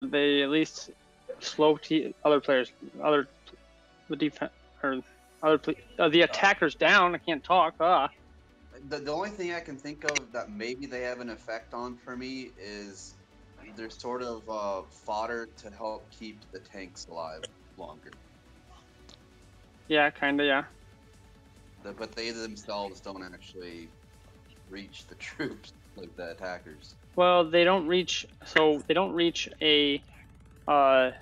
they at least slow other players, the attackers down. I can't talk. The only thing I can think of that maybe they have an effect on for me is they're sort of fodder to help keep the tanks alive longer. Yeah, kinda, yeah. But they themselves don't actually reach the troops like the attackers. Well, they don't reach. So they don't reach against a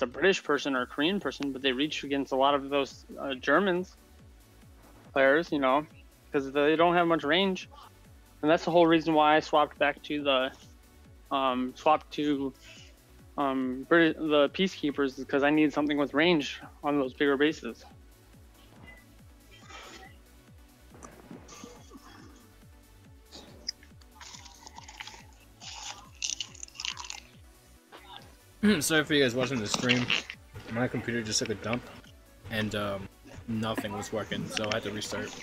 British person or a Korean person, but they reach against a lot of those Germans players, you know, because they don't have much range, and that's the whole reason why I swapped back to the the peacekeepers, because I need something with range on those bigger bases. Sorry for you guys watching the stream. My computer just took a dump, and nothing was working, so I had to restart.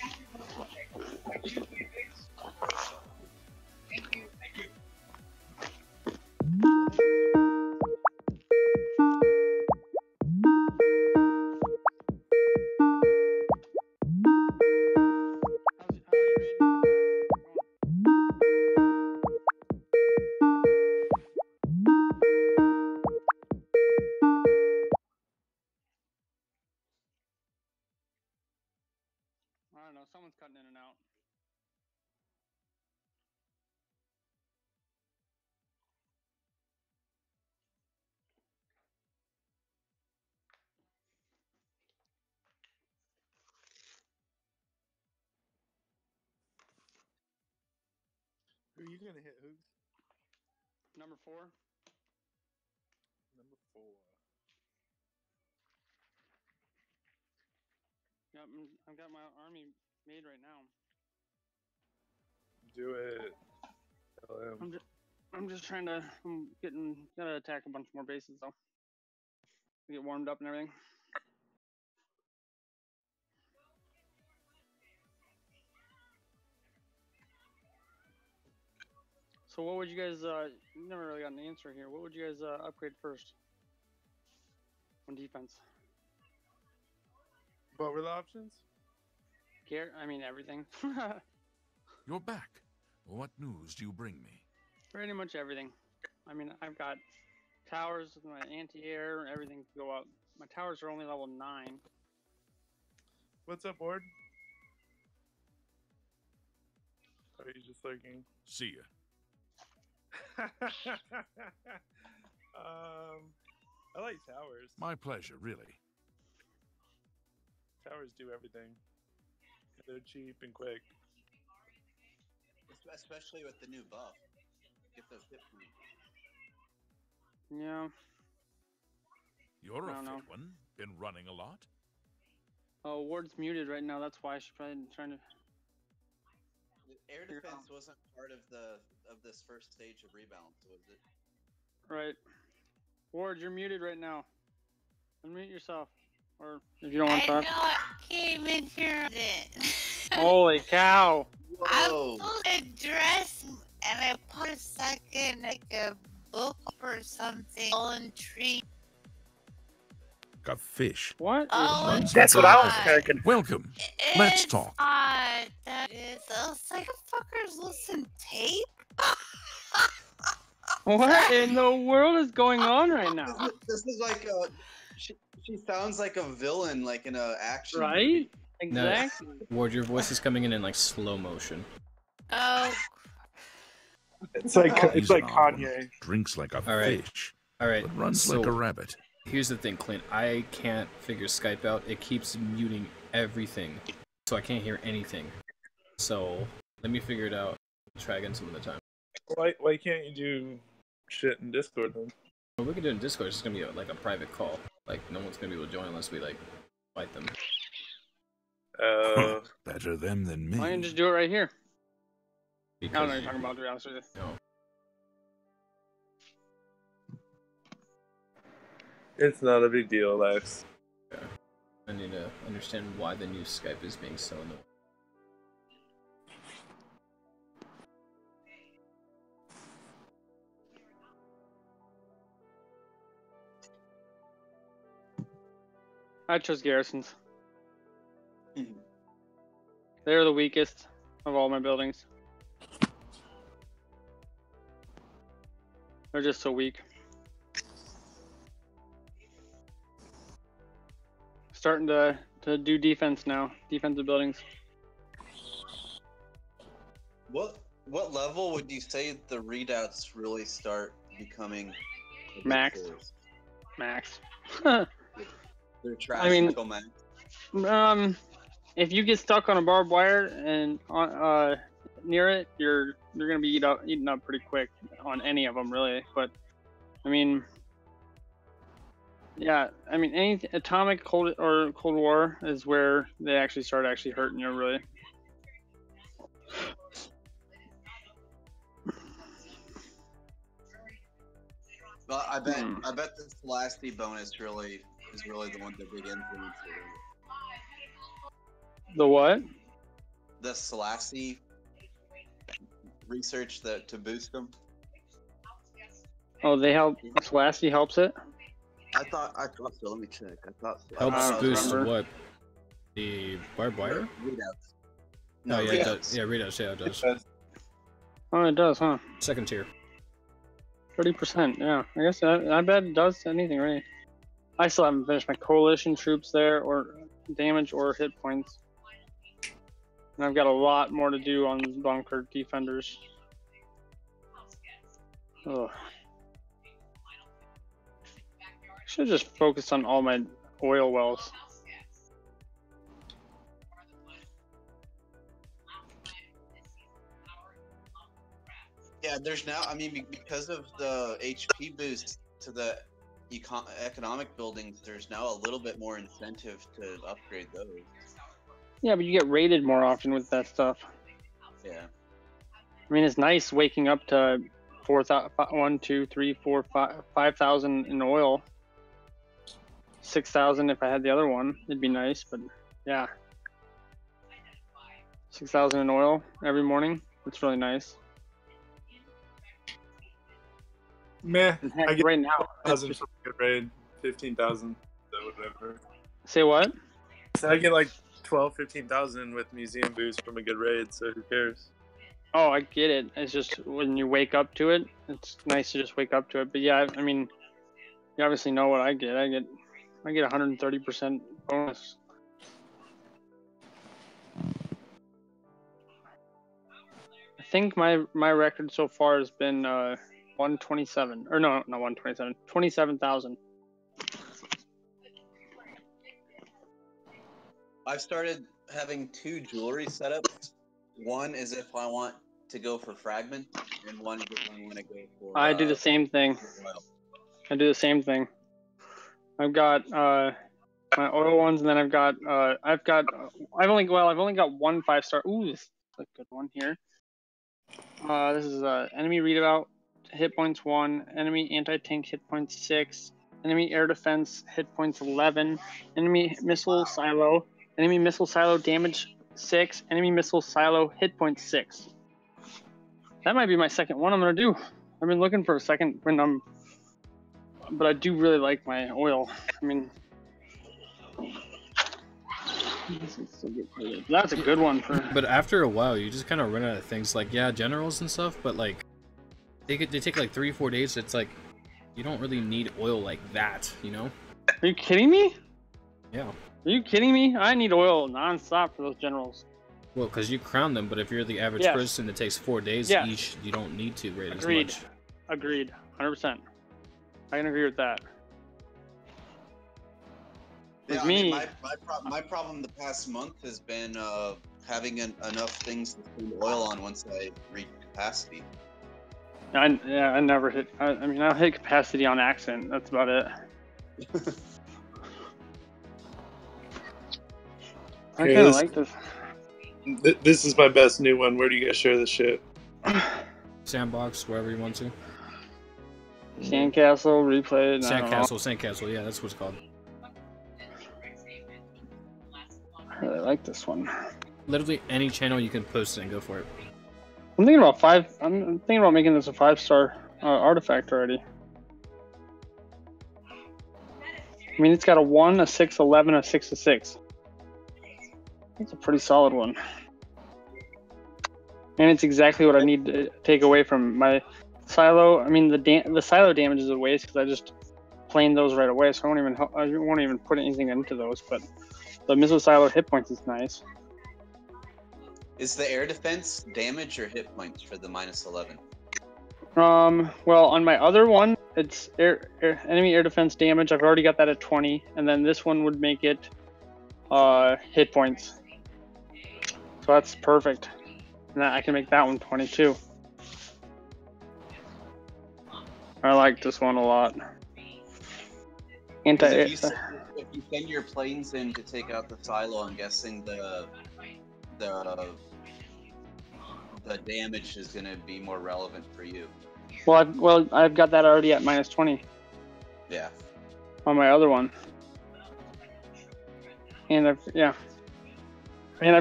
I don't know, someone's cutting in and out. Who are you gonna hit, Hoogs? Number 4. Number 4. Yep, I've got my army made right now. Do it. Tell him. I'm just trying to. Gotta attack a bunch more bases though. Get warmed up and everything. So what would you guys? You never really got an answer here. What would you guys upgrade first on defense? What were the options? I mean everything. You're back. What news do you bring me? Pretty much everything. I mean, I've got towers with my anti-air, everything to go up. My towers are only level 9. What's up, Ward? Are you just lurking? See ya. I like towers. My pleasure, really. Towers do everything. They're cheap and quick. Especially with the new buff. Get those hit points. Yeah. You're a I don't know. fit one. Been running a lot? Oh, Ward's muted right now. That's why she's probably trying to. Air defense wasn't part of this first stage of rebalance, was it? Right. Ward, you're muted right now. Unmute yourself. Or if you don't want to talk. I know I came in here with it. Holy cow. I pulled a dress and I put a second like a book or something on tree. A fish. What? Oh, That's what I was thinking. Welcome. Let's talk. That is. I was like, fuckers listen tape? What in the world is going on right now? This is like a. She sounds like a villain, like in a action. Right? Movie. Exactly. No, Ward, your voice is coming in like slow motion. Oh. It's like Kanye. Drinks like a Alright. fish. Alright. But runs So like a rabbit. here's the thing, Clint. I can't figure Skype out. It keeps muting everything. So I can't hear anything. So let me figure it out. Try again some other time. Why can't you do shit in Discord then? Well, we can do it in Discord. It's just gonna be like a private call. Like no one's gonna be able to join unless we like fight them. Better them than me. Why don't you just do it right here? Because I don't know what you're talking about, to be honest with you. No. It's not a big deal, Lex. Okay. I need to understand why the new Skype is being so annoying. I chose garrisons. Mhm. They're the weakest of all my buildings. They're just so weak. Starting to do defense now. Defensive buildings. What level would you say the readouts really start becoming a big Max. force? Max. They're trash I mean- until max. If you get stuck on a barbed wire and near it, you're gonna be eaten up pretty quick on any of them, really. But I mean, yeah, I mean, any atomic Cold War is where they actually start hurting you, really. Well, I bet the Celesti bonus is really the one the big influence. The what? The Celesti research to boost them. Oh, they help. Celesti helps it. I thought so. Let me check. I thought so. Helps don't boost remember. what? The barbed wire? Readouts. No, yeah, readouts. it does. Yeah, readouts. Yeah, it does. Oh, it does, huh? Second tier. 30%. Yeah, I guess I bet it does anything, right? I still haven't finished my coalition troops there, or damage, or hit points. And I've got a lot more to do on bunker defenders. Ugh. Should have just focused on all my oil wells. Yeah, there's now. I mean, because of the HP boost to the economic buildings, there's now a little bit more incentive to upgrade those. Yeah, but you get raided more often with that stuff. Yeah. I mean, it's nice waking up to 1, 2, 3, 4, 5,000 in oil. 6,000 if I had the other one, it'd be nice. But yeah, 6,000 in oil every morning. It's really nice. Meh. And heck, I get right now, it's 1,000 just, from a good raid. 15,000. So whatever. say what? So I get like 12, 15,000 with museum boost from a good raid. So who cares? Oh, I get it. It's just when you wake up to it, it's nice to just wake up to it. But yeah, I mean, you obviously know what I get. I get 130% bonus. I think my record so far has been 127, or no, not 127, 27,000. I've started having 2 jewelry setups. One is if I want to go for fragment, and one is if I want to go for. I do the same thing. oil. I do the same thing. I've got my oil ones, and then I've only got one 5-star. Ooh, this is a good one here. This is enemy readout, hit points 1, enemy anti-tank hit points 6, enemy air defense hit points 11, enemy missile silo damage 6, enemy missile silo hit points 6. That might be my second one I'm gonna do. I've been looking for a second but I do really like my oil. I mean, that's a good one for. But after a while, you just kind of run out of things. Like, yeah, generals and stuff, but like, they take like 3-4 days. It's like, you don't really need oil like that, you know? Are you kidding me? Yeah. Are you kidding me? I need oil nonstop for those generals. Well, because you crown them, but if you're the average Yes. person, it takes 4 days Yes. each. You don't need to raid as Agreed. much. Agreed. 100%. I can agree with that. With Yeah, I me, mean, my problem the past month has been having enough things to spend oil on once I reach capacity. I never hit. I mean, I'll hit capacity on accident. That's about it. I Okay, kind of this- like this. This is my best new one. Where do you guys share this shit? Sandbox, wherever you want to. Sandcastle, replay. Sandcastle, yeah, that's what it's called. I really like this one. Literally any channel you can post it and go for it. I'm thinking about making this a 5-star artifact already. I mean, it's got a 1, a 6, 11, a 6, a 6. That's a pretty solid one. And it's exactly what I need to take away from my silo. I mean, the silo damage is a waste because I just planed those right away, so I won't even put anything into those. But the missile silo hit points is nice. Is the air defense damage or hit points for the -11? Well, on my other one, it's enemy air defense damage. I've already got that at 20, and then this one would make it hit points. So that's perfect. And I can make that one 22. I like this one a lot. If you send your planes in to take out the silo, I'm guessing the damage is going to be more relevant for you. Well, I've got that already at -20. Yeah. On my other one. And I've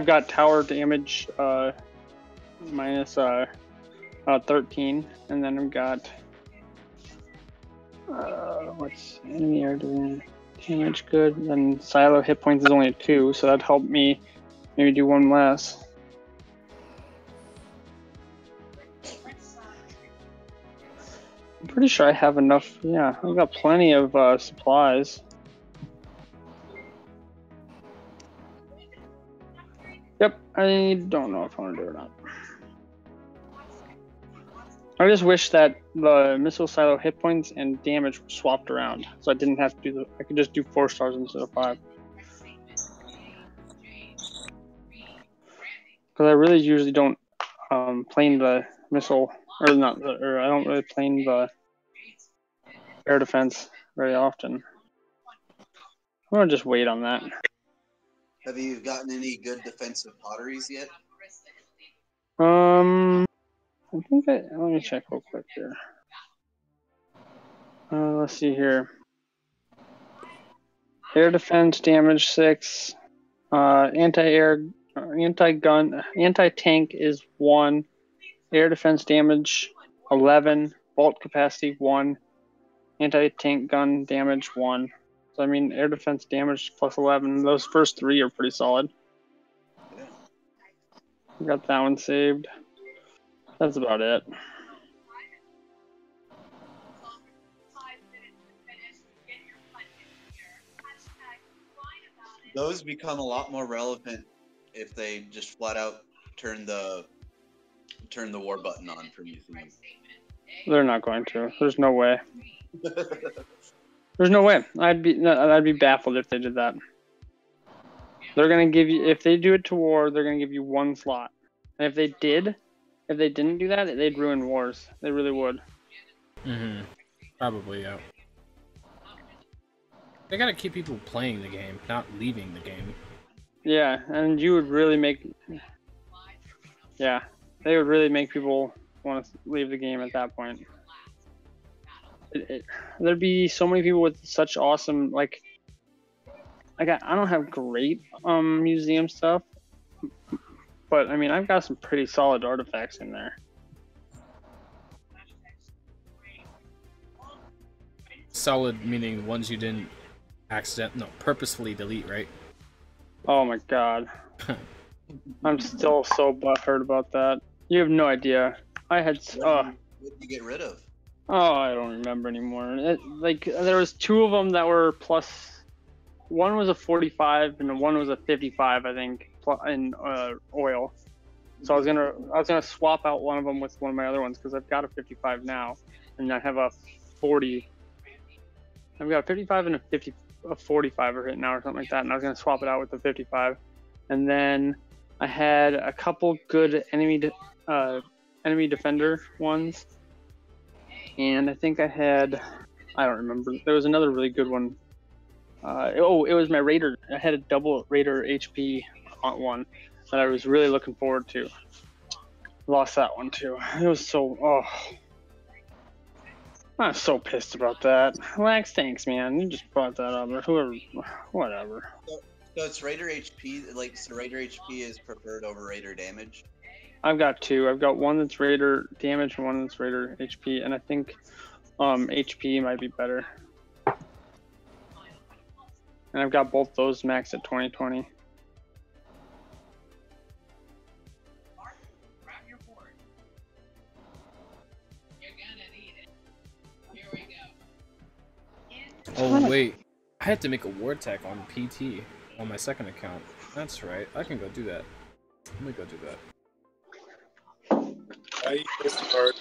got tower damage minus 13, and then I've got what's enemy air damage good. Then silo hit points is only a 2, so that'd help me maybe do one less. I'm pretty sure I have enough. Yeah, I've got plenty of supplies. Yep, I don't know if I want to do it or not. I just wish that the missile silo hit points and damage were swapped around, so I didn't have to do I could just do 4 stars instead of 5. Because I really usually don't plane the missile, or not, or I don't really plane the air defense very often. I'm gonna just wait on that. Have you gotten any good defensive potteries yet? I think let me check real quick here. Let's see here. Air defense damage 6. Anti-air, anti-gun, anti-tank is 1. Air defense damage 11. Bolt capacity 1. Anti-tank gun damage 1. So I mean, air defense damage plus 11. Those first 3 are pretty solid. Yeah. Got that one saved. That's about it. Those become a lot more relevant if they just flat out turn the war button on for museums. They're not going to. There's no way. There's no way. I'd be baffled if they did that. They're gonna give you, if they do it to war, they're gonna give you 1 slot. And if they didn't do that, they'd ruin wars. They really would. Mm-hmm. Probably, yeah. They gotta keep people playing the game, not leaving the game. Yeah, and you would really make... Yeah, they would really make people want to leave the game at that point. There'd be so many people with such awesome, like I don't have great museum stuff, but I mean, I've got some pretty solid artifacts in there. Solid meaning ones you didn't purposefully delete, right? Oh my god. I'm still so butthurt about that. You have no idea. I had What did you get rid of? Oh, I don't remember anymore. There was 2 of them that were plus. One was a 45 and one was a 55, I think, in oil. So I was gonna swap out one of them with one of my other ones because I've got a 55 now, and I have a 40. I've got a 55 and a 45 right now or something like that, and I was gonna swap it out with the 55. And then I had a couple good enemy defender ones. And I think I don't remember. There was another really good one. It was my Raider. I had a double Raider HP one that I was really looking forward to. Lost that one too. It was so, I'm so pissed about that. Lax, thanks, man. You just brought that up. Or whatever. So it's Raider HP, so Raider HP is preferred over Raider damage? I've got 2. I've got one that's Raider damage and one that's Raider HP, and I think HP might be better. And I've got both those maxed at 2020. Oh wait, I had to make a war tech on PT on my second account. That's right. I can go do that. Let me go do that. I use card.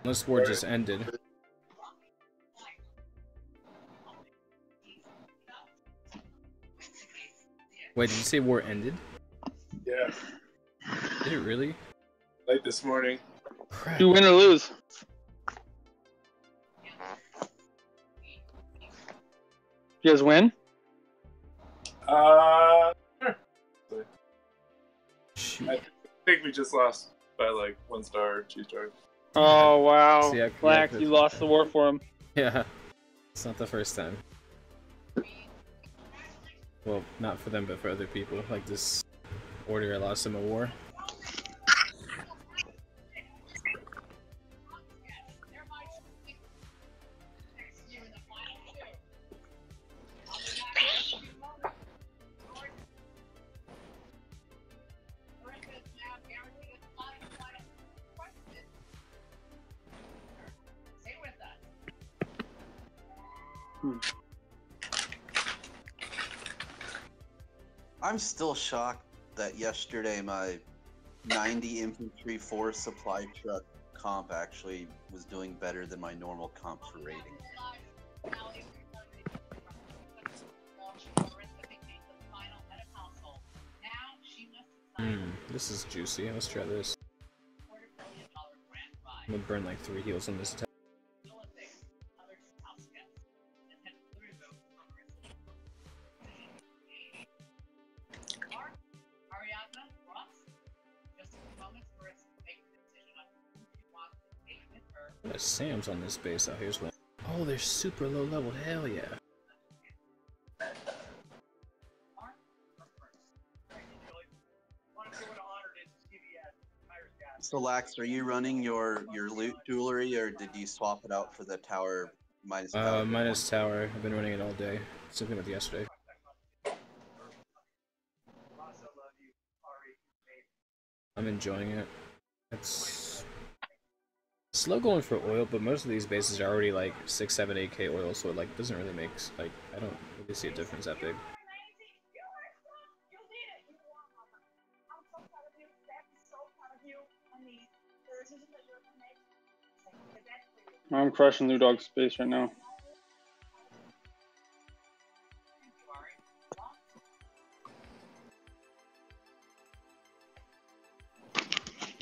Unless war just ended. Wait, did you say war ended? Yeah, Did it really? like this morning. Crap. You win or lose. You guys win? Sure. Shoot. I think we just lost by like 1 star or 2 stars. Oh wow, See, Black, you lost the war for him. Yeah, it's not the first time. Well, not for them, but for other people. Like this order, I lost him a war. I'm still shocked that yesterday my 90 infantry force supply truck comp actually was doing better than my normal comp for rating. This is juicy. Let's try this. I'm gonna burn like 3 heals on this attack. There's Sam's on this base. Oh, here's one. Oh, they're super low level. Hell yeah. So Lax, are you running your loot jewelry, or did you swap it out for the tower minus tower? Minus tower. I've been running it all day. Something with yesterday. I'm enjoying it. It's slow going for oil, but most of these bases are already like 6, 7, 8k oil, so it like doesn't really make like I don't really see a difference that big. I'm crushing New Dog space right now.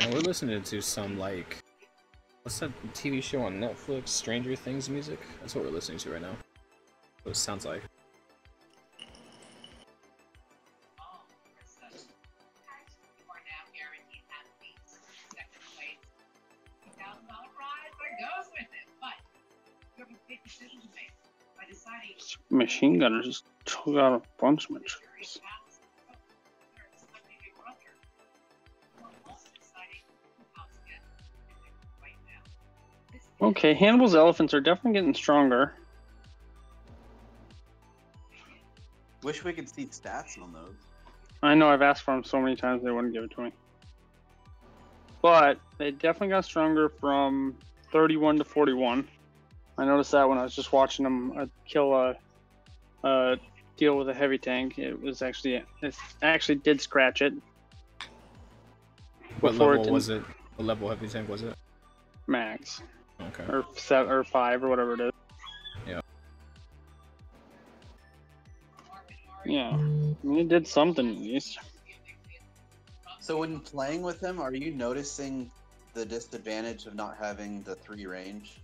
And we're listening to some like, what's that TV show on Netflix? Stranger Things music? That's what we're listening to right now. What it sounds like. Machine gunner just took out a bunch of my troops. Okay, Hannibal's elephants are definitely getting stronger. Wish we could see stats on those. I know I've asked for them so many times they wouldn't give it to me. But they definitely got stronger from 31 to 41. I noticed that when I was just watching them kill a deal with a heavy tank. It actually did scratch it. What Before level was it? What level heavy tank was it? Max. Okay. Or 7 or 5 or whatever it is. Yeah. Yeah. I mean, it did something at least. So when playing with him, are you noticing the disadvantage of not having the 3 range?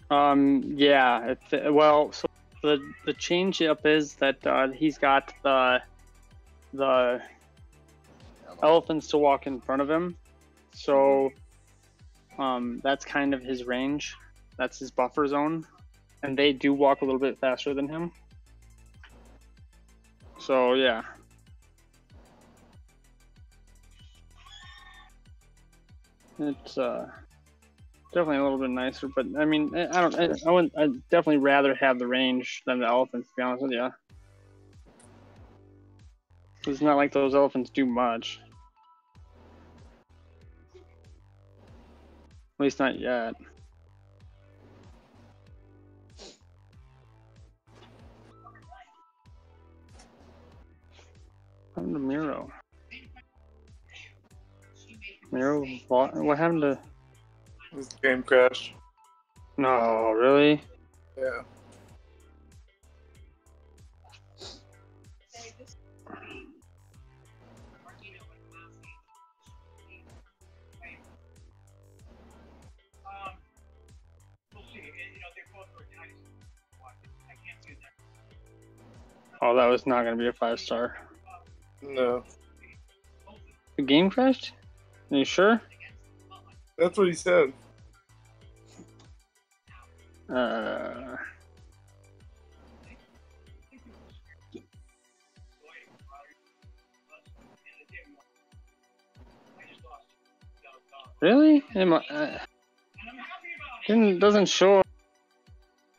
Yeah. Well, so the change up is that he's got the elephants to walk in front of him. So that's kind of his range. That's his buffer zone. And they do walk a little bit faster than him. So yeah. It's definitely a little bit nicer. But I mean, I don't. I wouldn't. I'd definitely rather have the range than the elephants. To be honest with you, it's not like those elephants do much. At least not yet. What happened to Miro? Miro, what happened to? This game crashed. No, really? Yeah. Oh, that was not going to be a 5-star. No. The game crashed? Are you sure? That's what he said. Really? Doesn't show a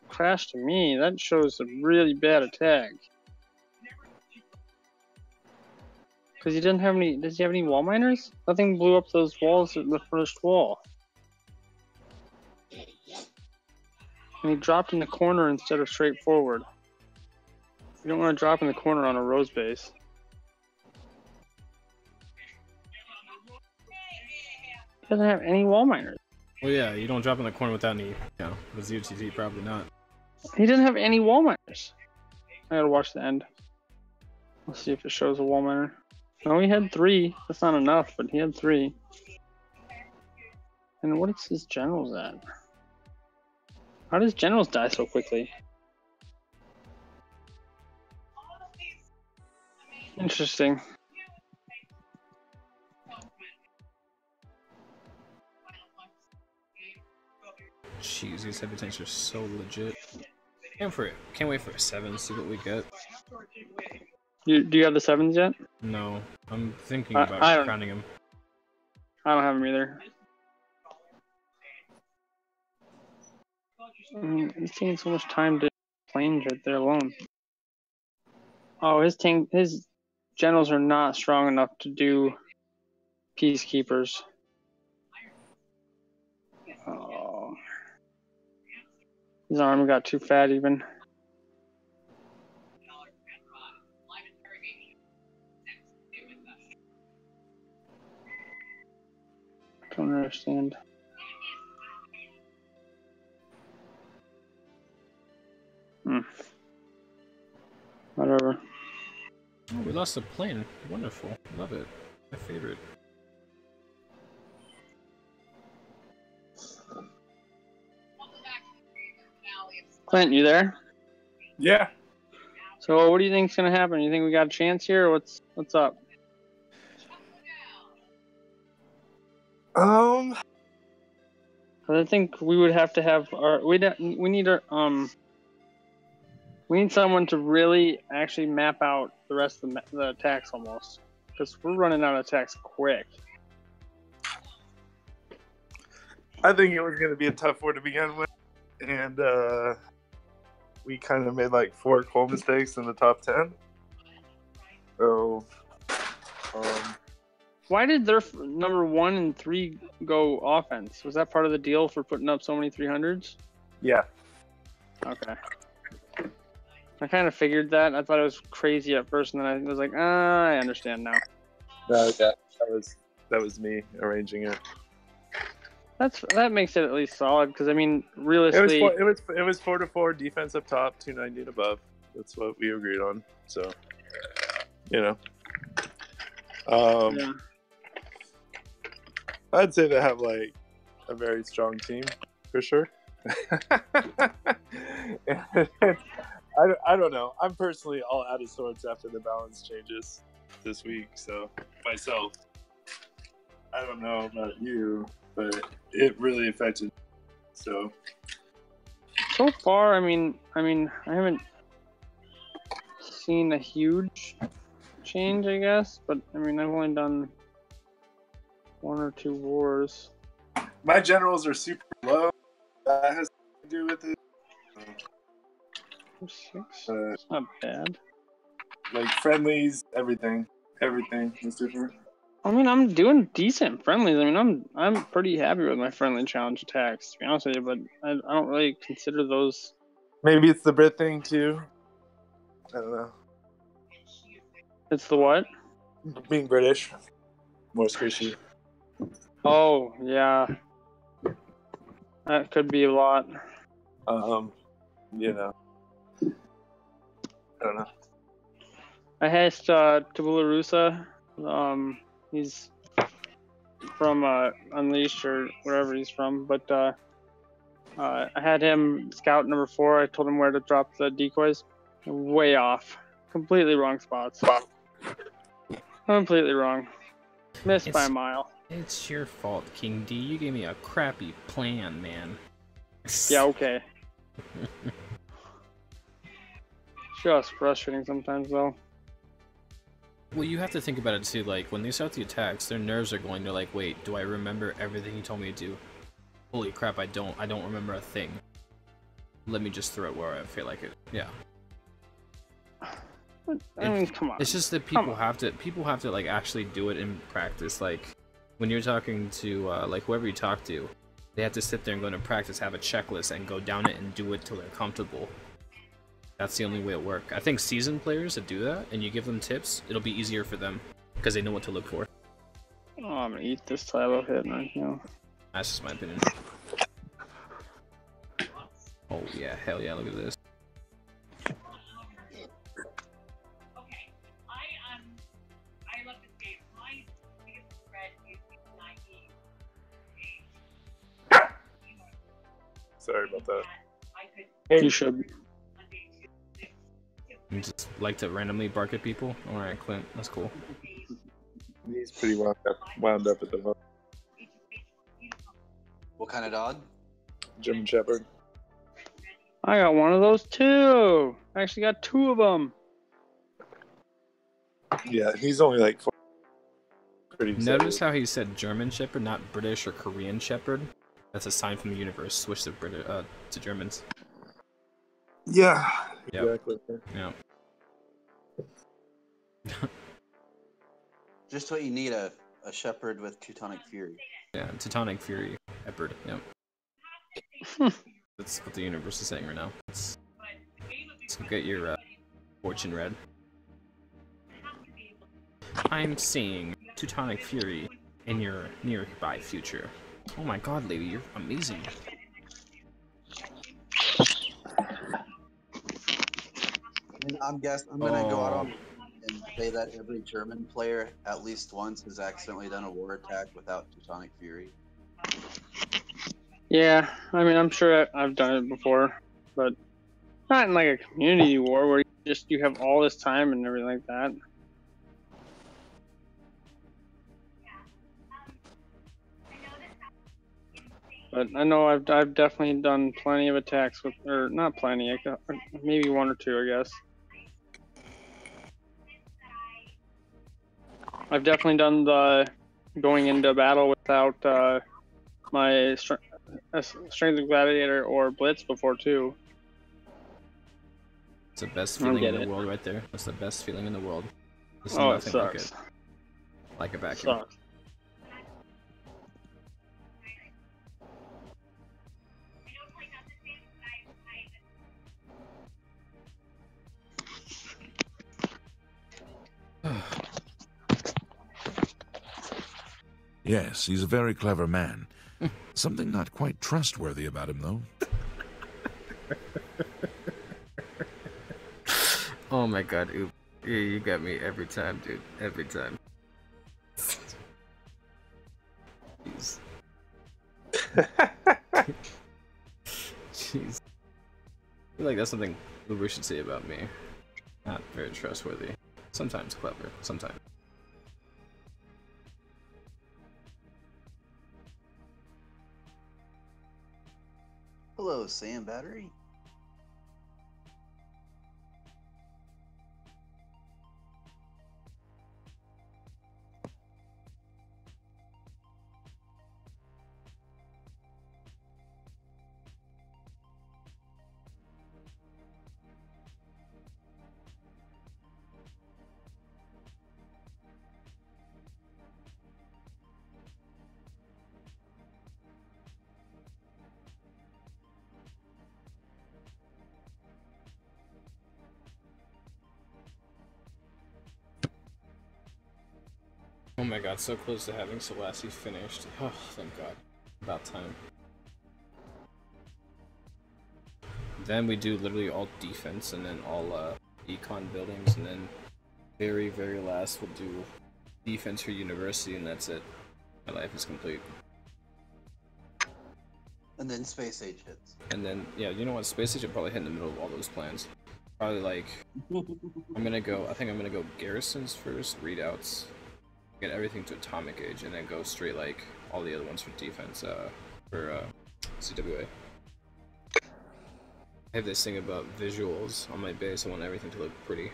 crash to me. That shows a really bad attack. Because he didn't have any. Does he have any wall miners? Nothing blew up those walls at the first wall. And he dropped in the corner instead of straight forward. You don't want to drop in the corner on a rose base. He doesn't have any wall miners. Well, yeah, you don't drop in the corner without any, with UTT, probably not. He doesn't have any wall miners. I gotta watch the end. Let's see if it shows a wall miner. No, he had 3. That's not enough, but he had 3. And what is his generals at? How does generals die so quickly? Interesting. Jeez, these heavy tanks are so legit. Can't wait for a 7, see what we get. Do you have the 7s yet? No, I'm thinking about crowning him. I don't have them either. He's taking so much time to planes right there alone. Oh, his generals are not strong enough to do peacekeepers. Oh, his army got too fat even. Don't understand. Whatever. Oh, we lost a plane. Wonderful. Love it. My favorite. Clint, you there? Yeah. So what do you think's gonna happen? You think we got a chance here, or what's up? I think we would have to have we need someone to really actually map out the rest of the attacks almost, because we're running out of attacks quick. I think it was going to be a tough war to begin with, and we kind of made like 4 coal mistakes in the top 10. So, why did their number 1 and 3 go offense? Was that part of the deal for putting up so many 300s? Yeah. Okay. I kind of figured that. I thought it was crazy at first, and then I was like, I understand now. No, yeah, that was me arranging it. That makes it at least solid, because I mean, realistically, it was 4-4 defense up top, 290 and above. That's what we agreed on. So, yeah. I'd say they have like a very strong team for sure. I don't know. I'm personally all out of sorts after the balance changes this week. So myself, I don't know about you, but it really affected me. So far, I mean, I haven't seen a huge change, I guess. But I mean, I've only done 1 or 2 wars. My generals are super low. That has to do with it. 6. It's not bad. Like friendlies, everything is different. I mean, I'm doing decent friendlies. I mean, I'm pretty happy with my friendly challenge attacks, to be honest with you. But I don't really consider those. Maybe it's the Brit thing too. I don't know. It's the what? Being British, more squishy. Oh yeah, that could be a lot. You know, I don't know. I hatched Tabula Rusa. He's from Unleashed or wherever he's from, but I had him scout number 4. I told him where to drop the decoys. Way off. Completely wrong spots. Completely wrong. Missed by a mile. It's your fault, King D. You gave me a crappy plan, man. Yeah, okay. Just frustrating sometimes, though. Well, you have to think about it too. Like when they start the attacks, their nerves are going to like, wait, do I remember everything you told me to do? Holy crap, I don't remember a thing. Let me just throw it where I feel like it. Yeah. I mean, come on. It's just that people have to like actually do it in practice. Like when you're talking to like whoever you talk to, they have to sit there and go into practice, have a checklist, and go down it and do it till they're comfortable. That's the only way it works. I think seasoned players that do that, and you give them tips, it'll be easier for them because they know what to look for. Oh, I'm gonna eat this silo hit right now. That's just my opinion. Oh yeah, hell yeah! Look at this. Sorry about that. You should. You just like to randomly bark at people? Alright, Clint, that's cool. He's pretty wound up at the moment. What kind of dog? German Shepherd. I got one of those too. I actually got 2 of them. Yeah, he's only like 4. Pretty Notice how he said German Shepherd, not British or Korean Shepherd? That's a sign from the universe. Switch to Germans. Yeah, Yep. exactly. Yeah. Just what you need, a shepherd with Teutonic Fury. Yeah, Teutonic Fury Shepherd. Yep. That's what the universe is saying right now. Let's go get your fortune read. I'm seeing Teutonic Fury in your nearby future. Oh my god, lady, you're amazing. I'm gonna go out on and say that every German player at least once has accidentally done a war attack without Teutonic Fury. Yeah, I mean, I'm sure I've done it before, but not in like a community war where you have all this time and everything like that. But I know I've definitely done plenty of attacks with, or not plenty, maybe 1 or 2, I guess. I've definitely done the going into battle without my Strength of Gladiator or Blitz before too. It's the best feeling in the world right there. That's the best feeling in the world. There's nothing like it. Like a vacuum. Sucks. Yes, he's a very clever man. Something not quite trustworthy about him, though. Oh my god, Oop. Yeah, you got me every time, dude. Every time. Jeez. Jeez. I feel like that's something we should say about me. Not very trustworthy. Sometimes clever. Sometimes. Hello, Sam Battery. Oh my god, so close to having Selassie finished. Oh, thank god. About time. Then we do literally all defense and then all econ buildings, and then very, very last we'll do defense for university, and that's it. My life is complete. And then Space Age hits. And then, yeah, you know what? Space Age will probably hit in the middle of all those plans. Probably like, I think I'm gonna go garrisons first, readouts, get everything to atomic age, and then go straight like all the other ones for defense, for CWA. I have this thing about visuals on my base. I want everything to look pretty.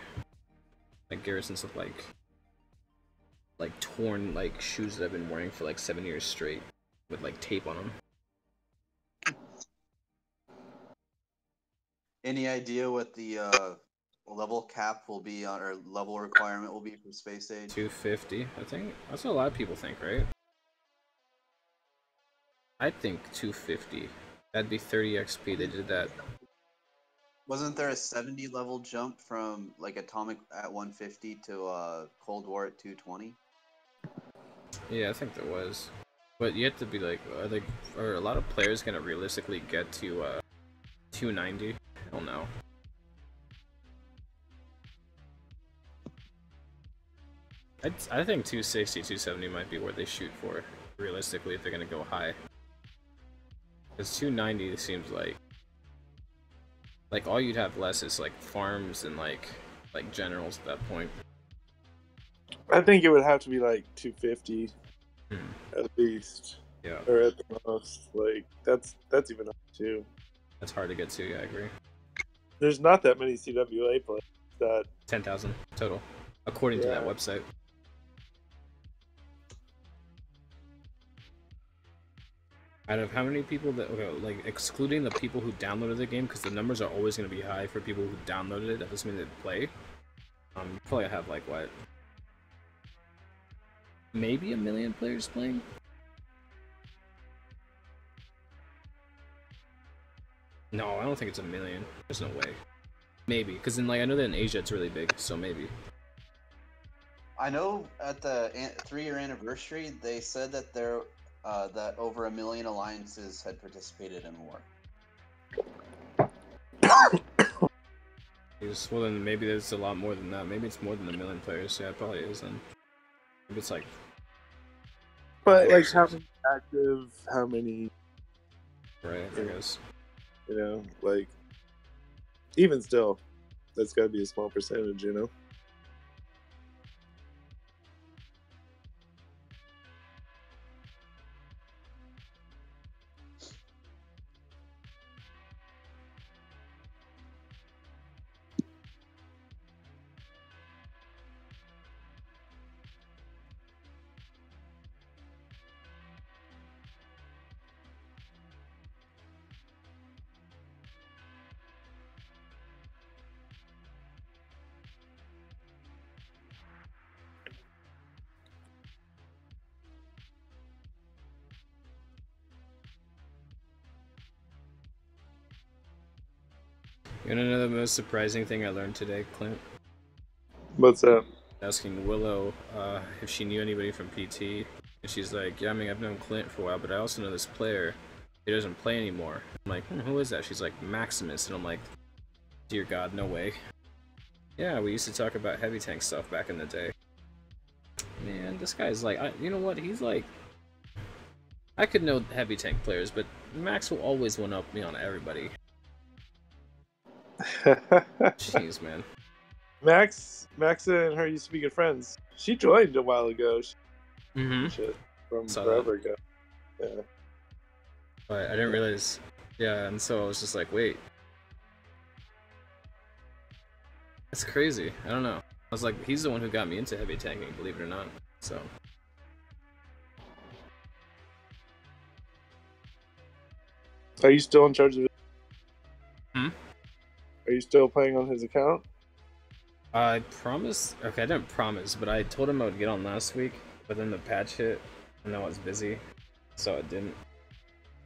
Like garrisons look like torn like shoes that I've been wearing for like 7 years straight with like tape on them. Any idea what the level cap will be on, or level requirement will be for Space Age? 250, I think. That's what a lot of people think, right? I think 250. That'd be 30 XP. They did that. Wasn't there a 70 level jump from like Atomic at 150 to Cold War at 220? Yeah, I think there was. But you have to be like, are a lot of players gonna realistically get to 290? I don't know. I think 260, 270 might be where they shoot for, realistically, if they're gonna go high. Because 290 seems like all you'd have less is like farms and like generals at that point. I think it would have to be like 250 at least. Yeah. Or at the most. Like that's even up too. That's hard to get to, yeah, I agree. There's not that many CWA players that 10,000 total, according to that website. Out of how many people that, okay, like excluding the people who downloaded the game, because the numbers are always going to be high for people who downloaded it, that doesn't mean they play. Probably have like what? Maybe 1 million players playing? No, I don't think it's 1 million. There's no way. Maybe, because in like I know that in Asia it's really big, so maybe. I know at the 3-year anniversary they said that that over 1 million alliances had participated in war. Well then maybe there's a lot more than that. Maybe it's more than 1 million players. Yeah, it probably is then. Maybe it's like. But like how many active, how many? Right, I guess. You know, like even still, that's got to be a small percentage, you know. You wanna know the most surprising thing I learned today, Clint? What's that? Asking Willow if she knew anybody from PT, and she's like, yeah, I mean, I've known Clint for a while, but I also know this player. He doesn't play anymore. I'm like, who is that? She's like, Maximus, and I'm like, dear God, no way. Yeah, we used to talk about heavy tank stuff back in the day. Man, this guy's like, you know what? He's like, I could know heavy tank players, but Max will always one-up me on everybody. Jeez, man. Max and her used to be good friends. She joined a while ago. Shit, from forever ago. Yeah. But I didn't realize. Yeah, and so I was just like, wait. That's crazy. I don't know. I was like, he's the one who got me into heavy tanking, believe it or not. So. Are you still in charge of it? Hmm? Are you still playing on his account? I promised. Okay, I didn't promise, but I told him I would get on last week, but then the patch hit, and I was busy, so I didn't.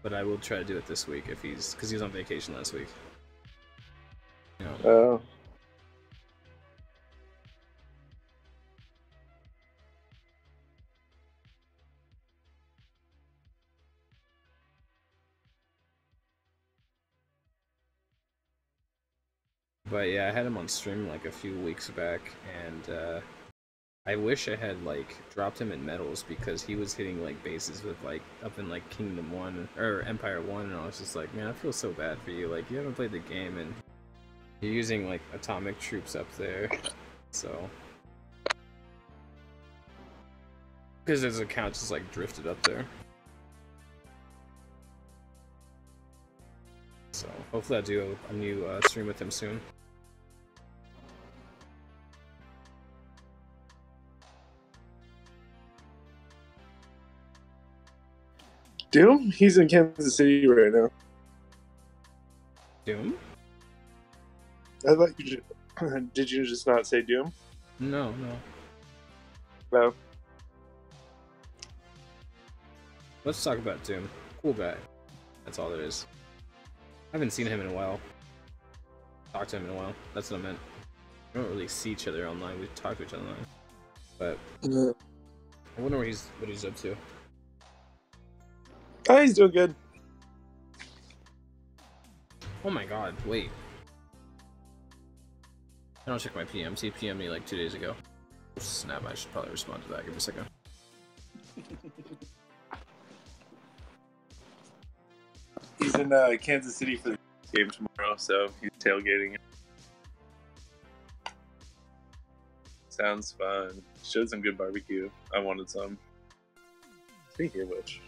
But I will try to do it this week if because he was on vacation last week. You know. Oh. But yeah, I had him on stream like a few weeks back, and I wish I had like dropped him in medals because he was hitting like bases with like up in like Kingdom 1 or Empire 1, and I was just like, man, I feel so bad for you. Like you haven't played the game and you're using like atomic troops up there, so because his account just like drifted up there. So hopefully I'll do a new stream with him soon. Doom? He's in Kansas City right now. Doom? I thought you did you just not say Doom? No, no. No. Let's talk about Doom. Cool guy. That's all there is. I haven't seen him in a while. Talked to him in a while. That's what I meant. We don't really see each other online. We talk to each other online. But I wonder what he's up to. Oh, he's doing good. Oh my god, wait. I don't check my PMs. He PM'd me like 2 days ago. Snap, I should probably respond to that. Give me a second. He's in Kansas City for the game tomorrow, so he's tailgating. Sounds fun. Showed some good barbecue. I wanted some. Speaking of which.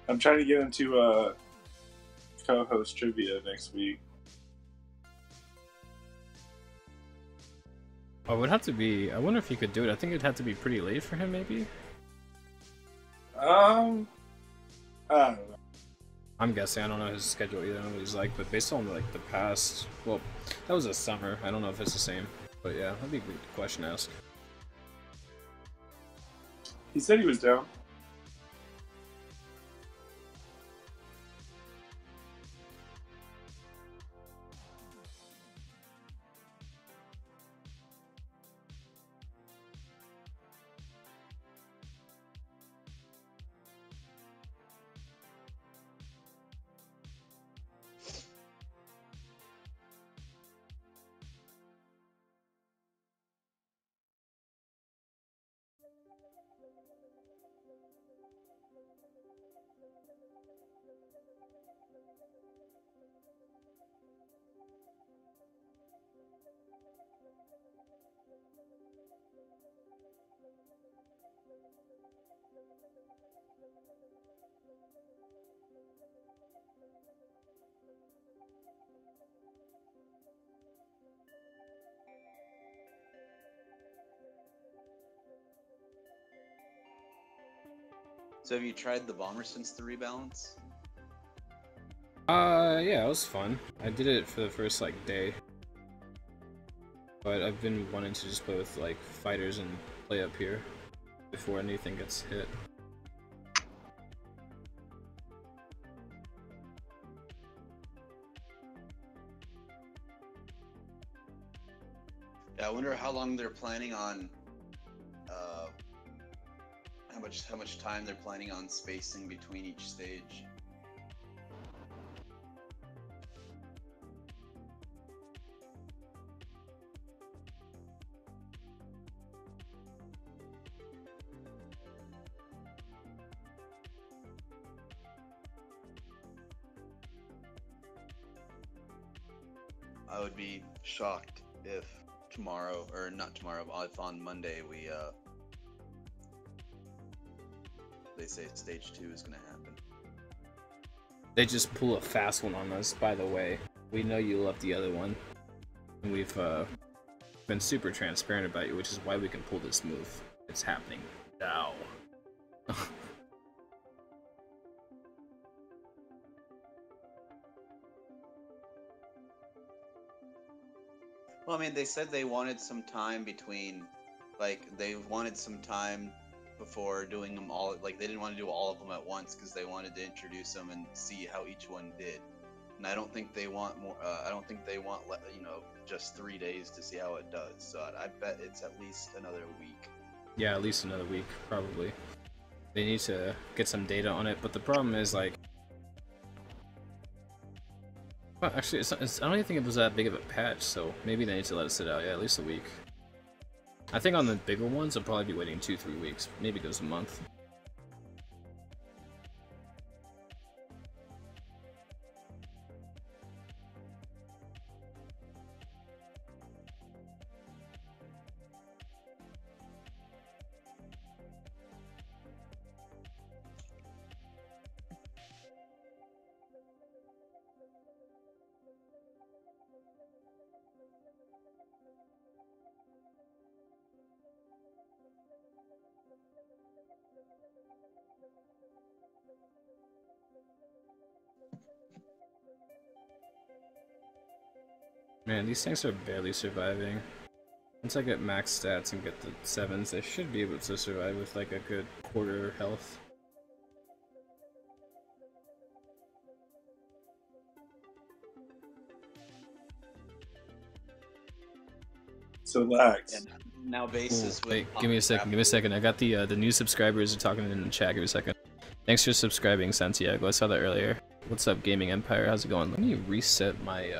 I'm trying to get him to co-host trivia next week. Oh, it would have to be. I wonder if he could do it. I think it'd have to be pretty late for him, maybe. I don't know. I'm guessing. I don't know his schedule either. I don't know what he's like, but based on like the past, well, that was a summer. I don't know if it's the same, but yeah, that'd be a good question to ask. He said he was down. So have you tried the bomber since the rebalance? Yeah, it was fun. I did it for the first like day, but I've been wanting to just play with like fighters and play up here before anything gets hit. Yeah, I wonder how long they're planning on. How much time they're planning on spacing between each stage. I would be shocked if tomorrow, or not tomorrow, but if on Monday we they say stage 2 is going to happen. They just pull a fast one on us, by the way. We know you love the other one. And we've been super transparent about you, which is why we can pull this move. It's happening now. Well, I mean, they said they wanted some time between, like, they wanted some time before doing them all. Like, they didn't want to do all of them at once because they wanted to introduce them and see how each one did. and I don't think they want more. I don't think they want just 3 days to see how it does. So I bet it's at least another week. Yeah, at least another week, probably. They need to get some data on it, but the problem is, like... Well, actually, I don't even think it was that big of a patch, so maybe they need to let it sit out, yeah, at least a week. I think on the bigger ones, I'll probably be waiting 2-3 weeks. Maybe it goes a month. Man, these things are barely surviving. Once I get max stats and get the 7s, I should be able to survive with like a good quarter health. So Lax. And now basis. Ooh, wait, give me a second. Give me a second. I got the new subscribers are talking in the chat. Give me a second. Thanks for subscribing, Santiago. I saw that earlier. What's up, Gaming Empire? How's it going? Let me reset my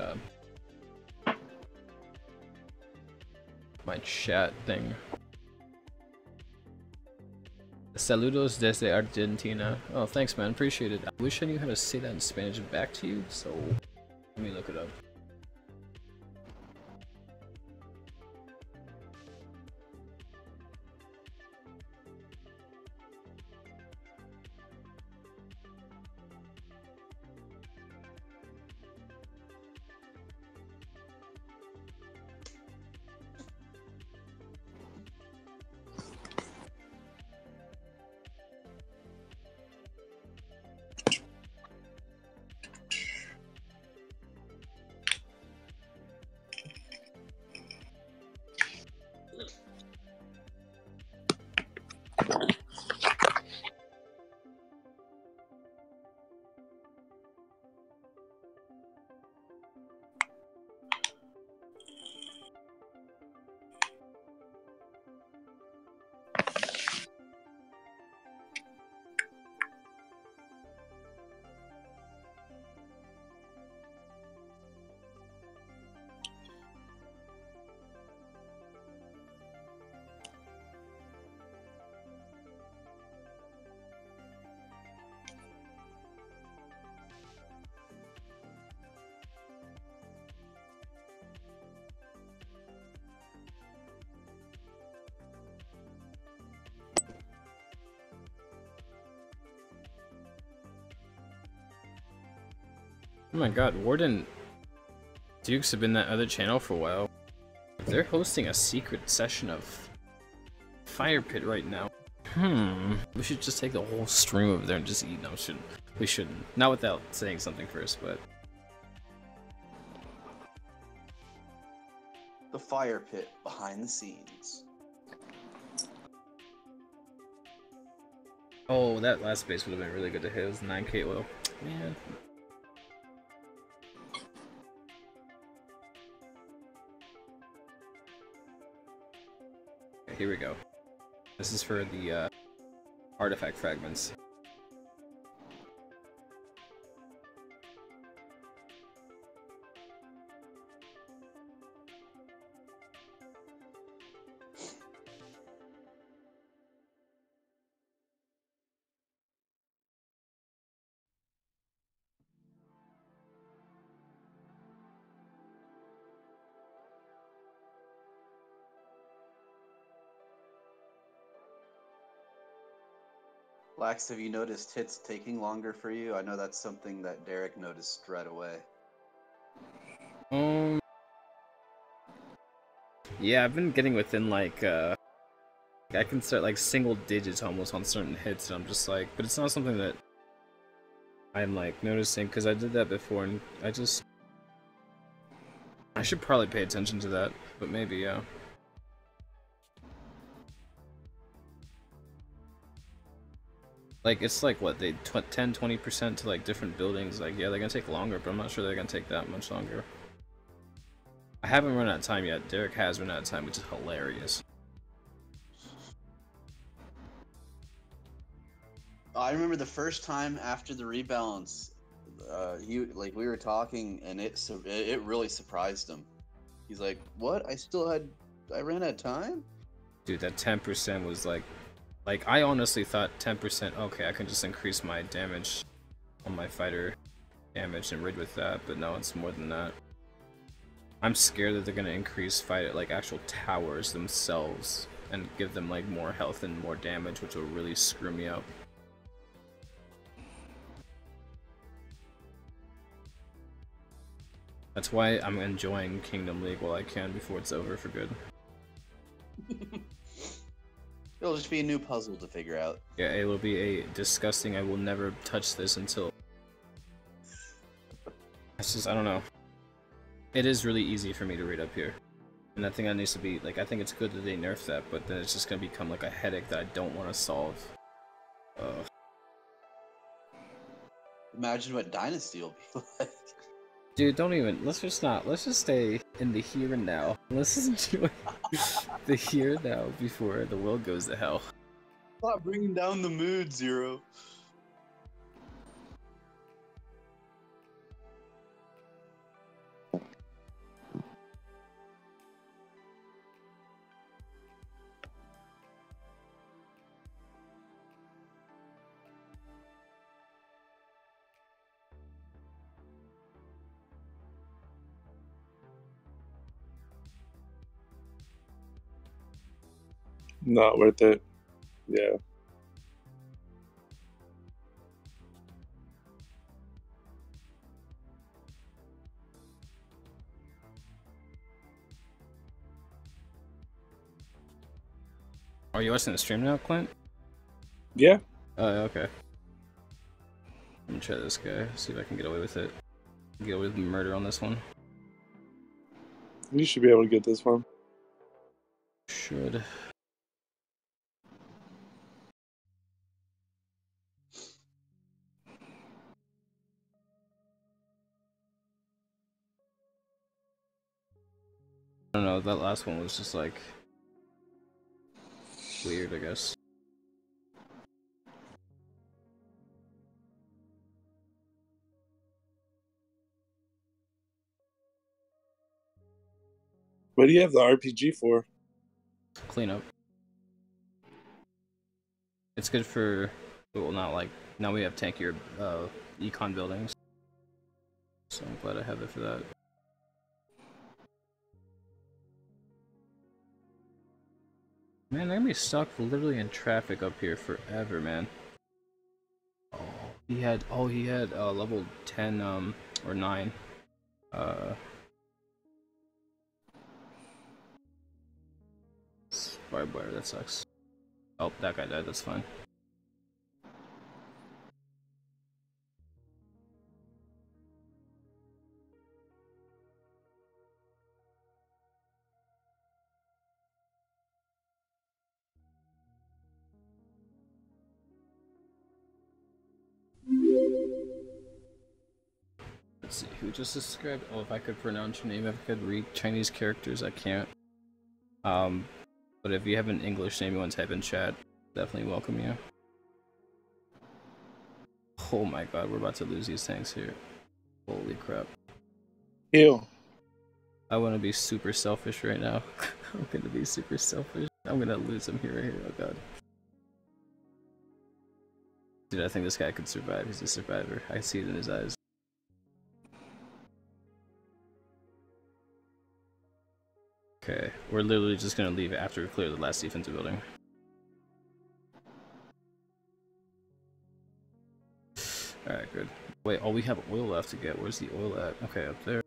my chat thing. Saludos desde Argentina. Oh, thanks, man. Appreciate it. I wish I knew how to say that in Spanish back to you, so let me look it up. Oh my god, Warden Dukes have been that other channel for a while. They're hosting a secret session of Fire Pit right now. We should just take the whole stream over there and just eat. No, we shouldn't. Not without saying something first, but... The Fire Pit behind the scenes. Oh, that last base would have been really good to hit. It was 9k oil. Man. Okay, here we go. This is for the artifact fragments. Lax, have you noticed hits taking longer for you? I know that's something that Derek noticed right away. Yeah, I've been getting within like I can start like single digits almost on certain hits, and I'm just like, but it's not something that I'm like noticing because I did that before, and I should probably pay attention to that, but maybe yeah. Like, it's like, what, they 10-20% to, like, different buildings. Like, yeah, they're gonna take longer, but I'm not sure they're gonna take that much longer. I haven't run out of time yet. Derek has run out of time, which is hilarious. I remember the first time after the rebalance, we were talking, and it really surprised him. He's like, "What? I ran out of time?" Dude, that 10% was like I honestly thought 10%. Okay, I can just increase my damage on my fighter damage and rid with that, but no, it's more than that. I'm scared that they're gonna increase actual towers themselves and give them like more health and more damage, which will really screw me up. That's why I'm enjoying Kingdom League while I can before it's over for good. It'll just be a new puzzle to figure out. Yeah, it will be a disgusting. I will never touch this until. It's just, I don't know. It is really easy for me to read up here, and I think that needs to be like. I think it's good that they nerf that, but then it's just gonna become like a headache that I don't want to solve. Imagine what Dynasty will be like. Dude, don't even. Let's just stay in the here and now. Let's just enjoy the here and now before the world goes to hell. Stop bringing down the mood, Zero. Not worth it. Yeah. Are you watching the stream now, Clint? Yeah. Oh, okay. Let me try this guy. See if I can get away with it. Get away with murder on this one. You should be able to get this one. Should. I don't know, that last one was just like weird, I guess. What do you have the RPG for? Clean up. It's good for, well, not like, now we have tankier econ buildings. So I'm glad I have it for that. Man, they're gonna be stuck literally in traffic up here forever, man. Oh, he had level 10 or 9 barbed wire. That sucks. Oh, that guy died. That's fine. Let's see, who just subscribed? Oh, if I could pronounce your name, if I could read Chinese characters, I can't. But if you have an English name you want to type in chat, definitely welcome you. Oh my god, we're about to lose these tanks here. Holy crap. Heal. I want to be super selfish right now. I'm gonna be super selfish. I'm gonna lose him here, right here. Oh god. Dude, I think this guy could survive. He's a survivor. I see it in his eyes. Okay, we're literally just gonna leave after we clear the last defensive building. Alright, good. Wait, oh, we have oil left to get. Where's the oil at? Okay, up there.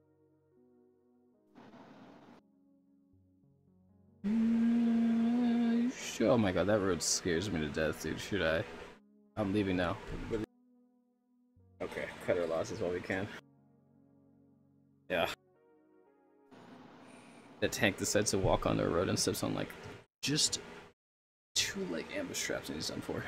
Oh my god, that road scares me to death, dude. Should I? I'm leaving now. Everybody. Okay, cut our losses while we can. Yeah. The tank decides to walk on the road and steps on like just 2 like ambush traps and he's done for.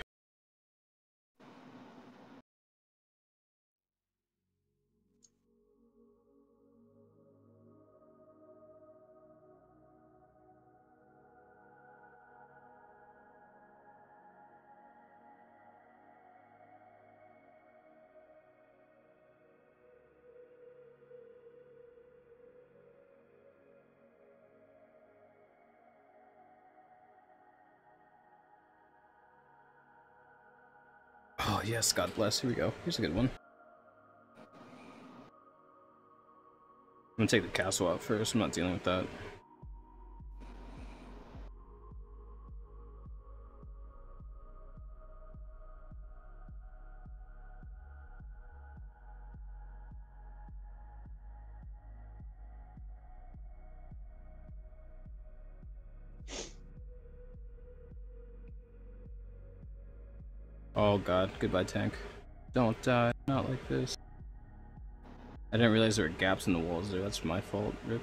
yes, God bless. Here we go. Here's a good one. I'm gonna take the castle out first. I'm not dealing with that. Oh god, goodbye tank. Don't die, not like this. I didn't realize there were gaps in the walls there, that's my fault. Rip.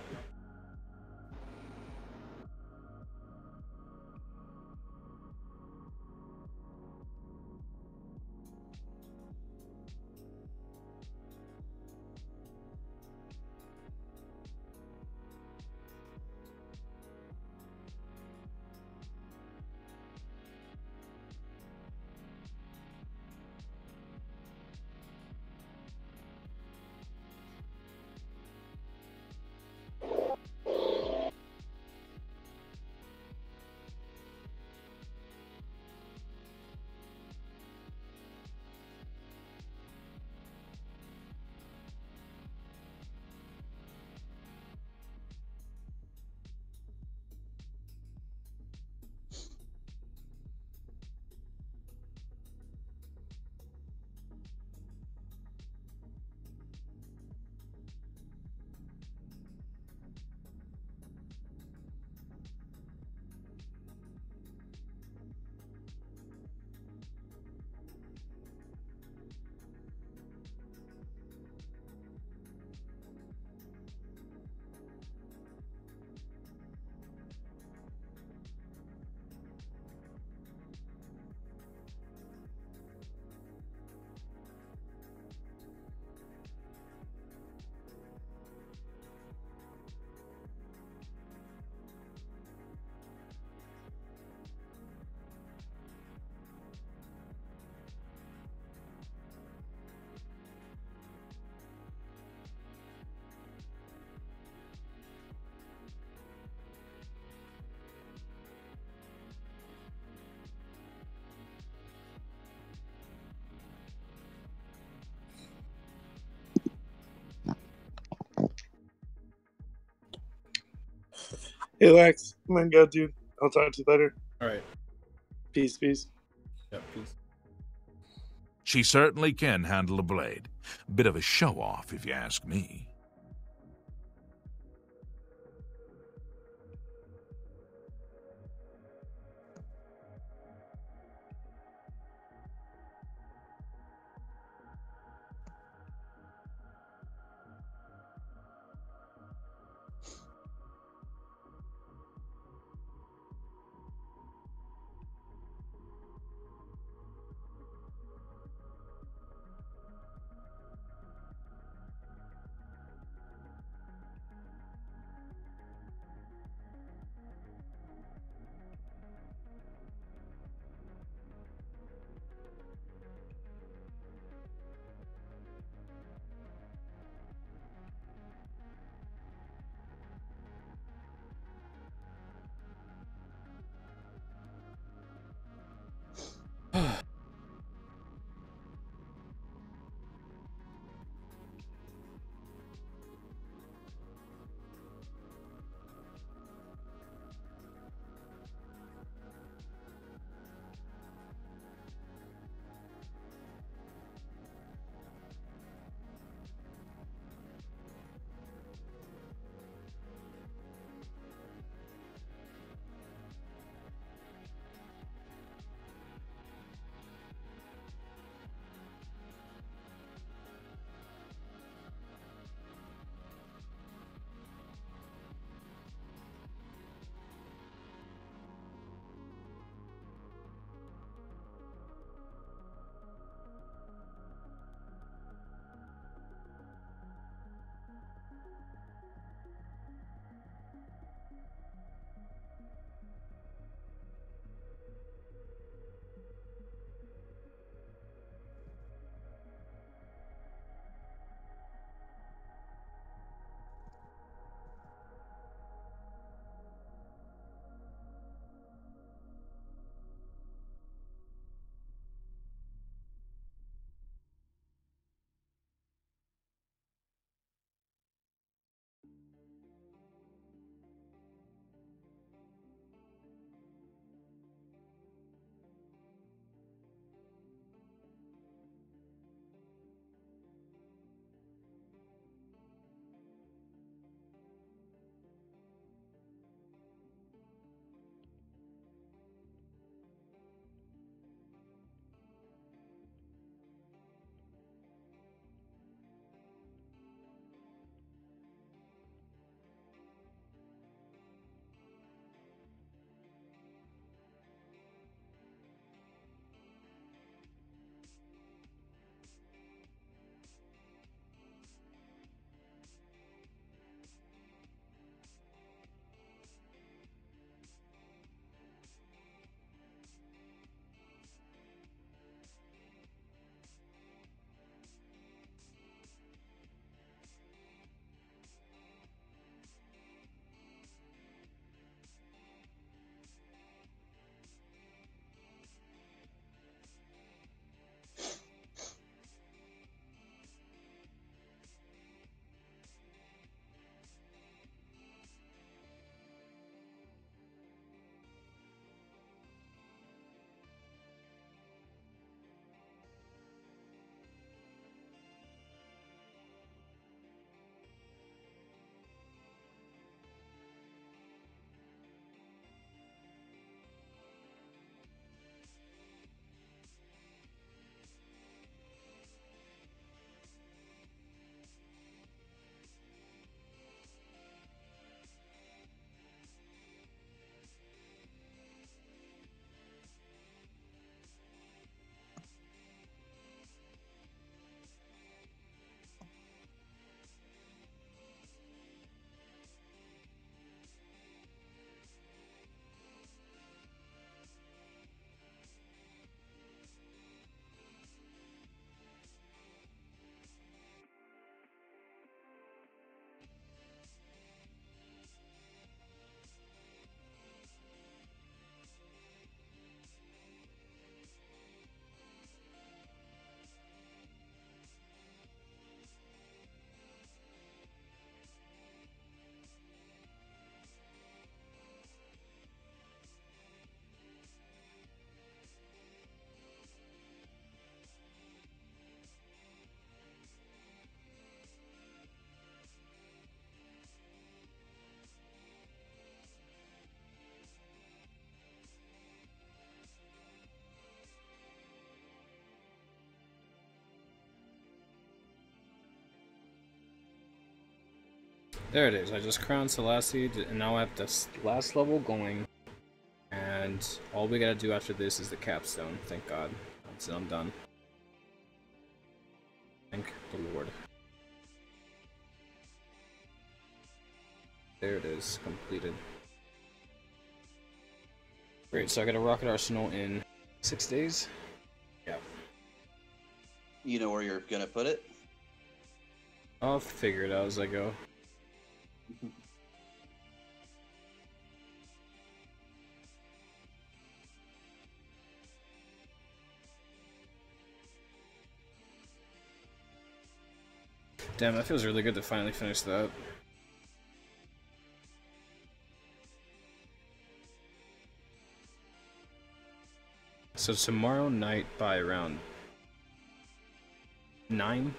Hey, Lex. Come on, go, dude. I'll talk to you later. Alright. Peace, peace. Yep, peace. She certainly can handle a blade. Bit of a show-off, if you ask me. There it is. I just crowned Selassie, and now I have this last level going. And all we gotta do after this is the capstone. Thank God. I'm done. Thank the Lord. There it is, completed. Great, so I got a rocket arsenal in 6 days. Yeah. You know where you're gonna put it? I'll figure it out as I go. Damn, that feels really good to finally finish that. So tomorrow night by around 9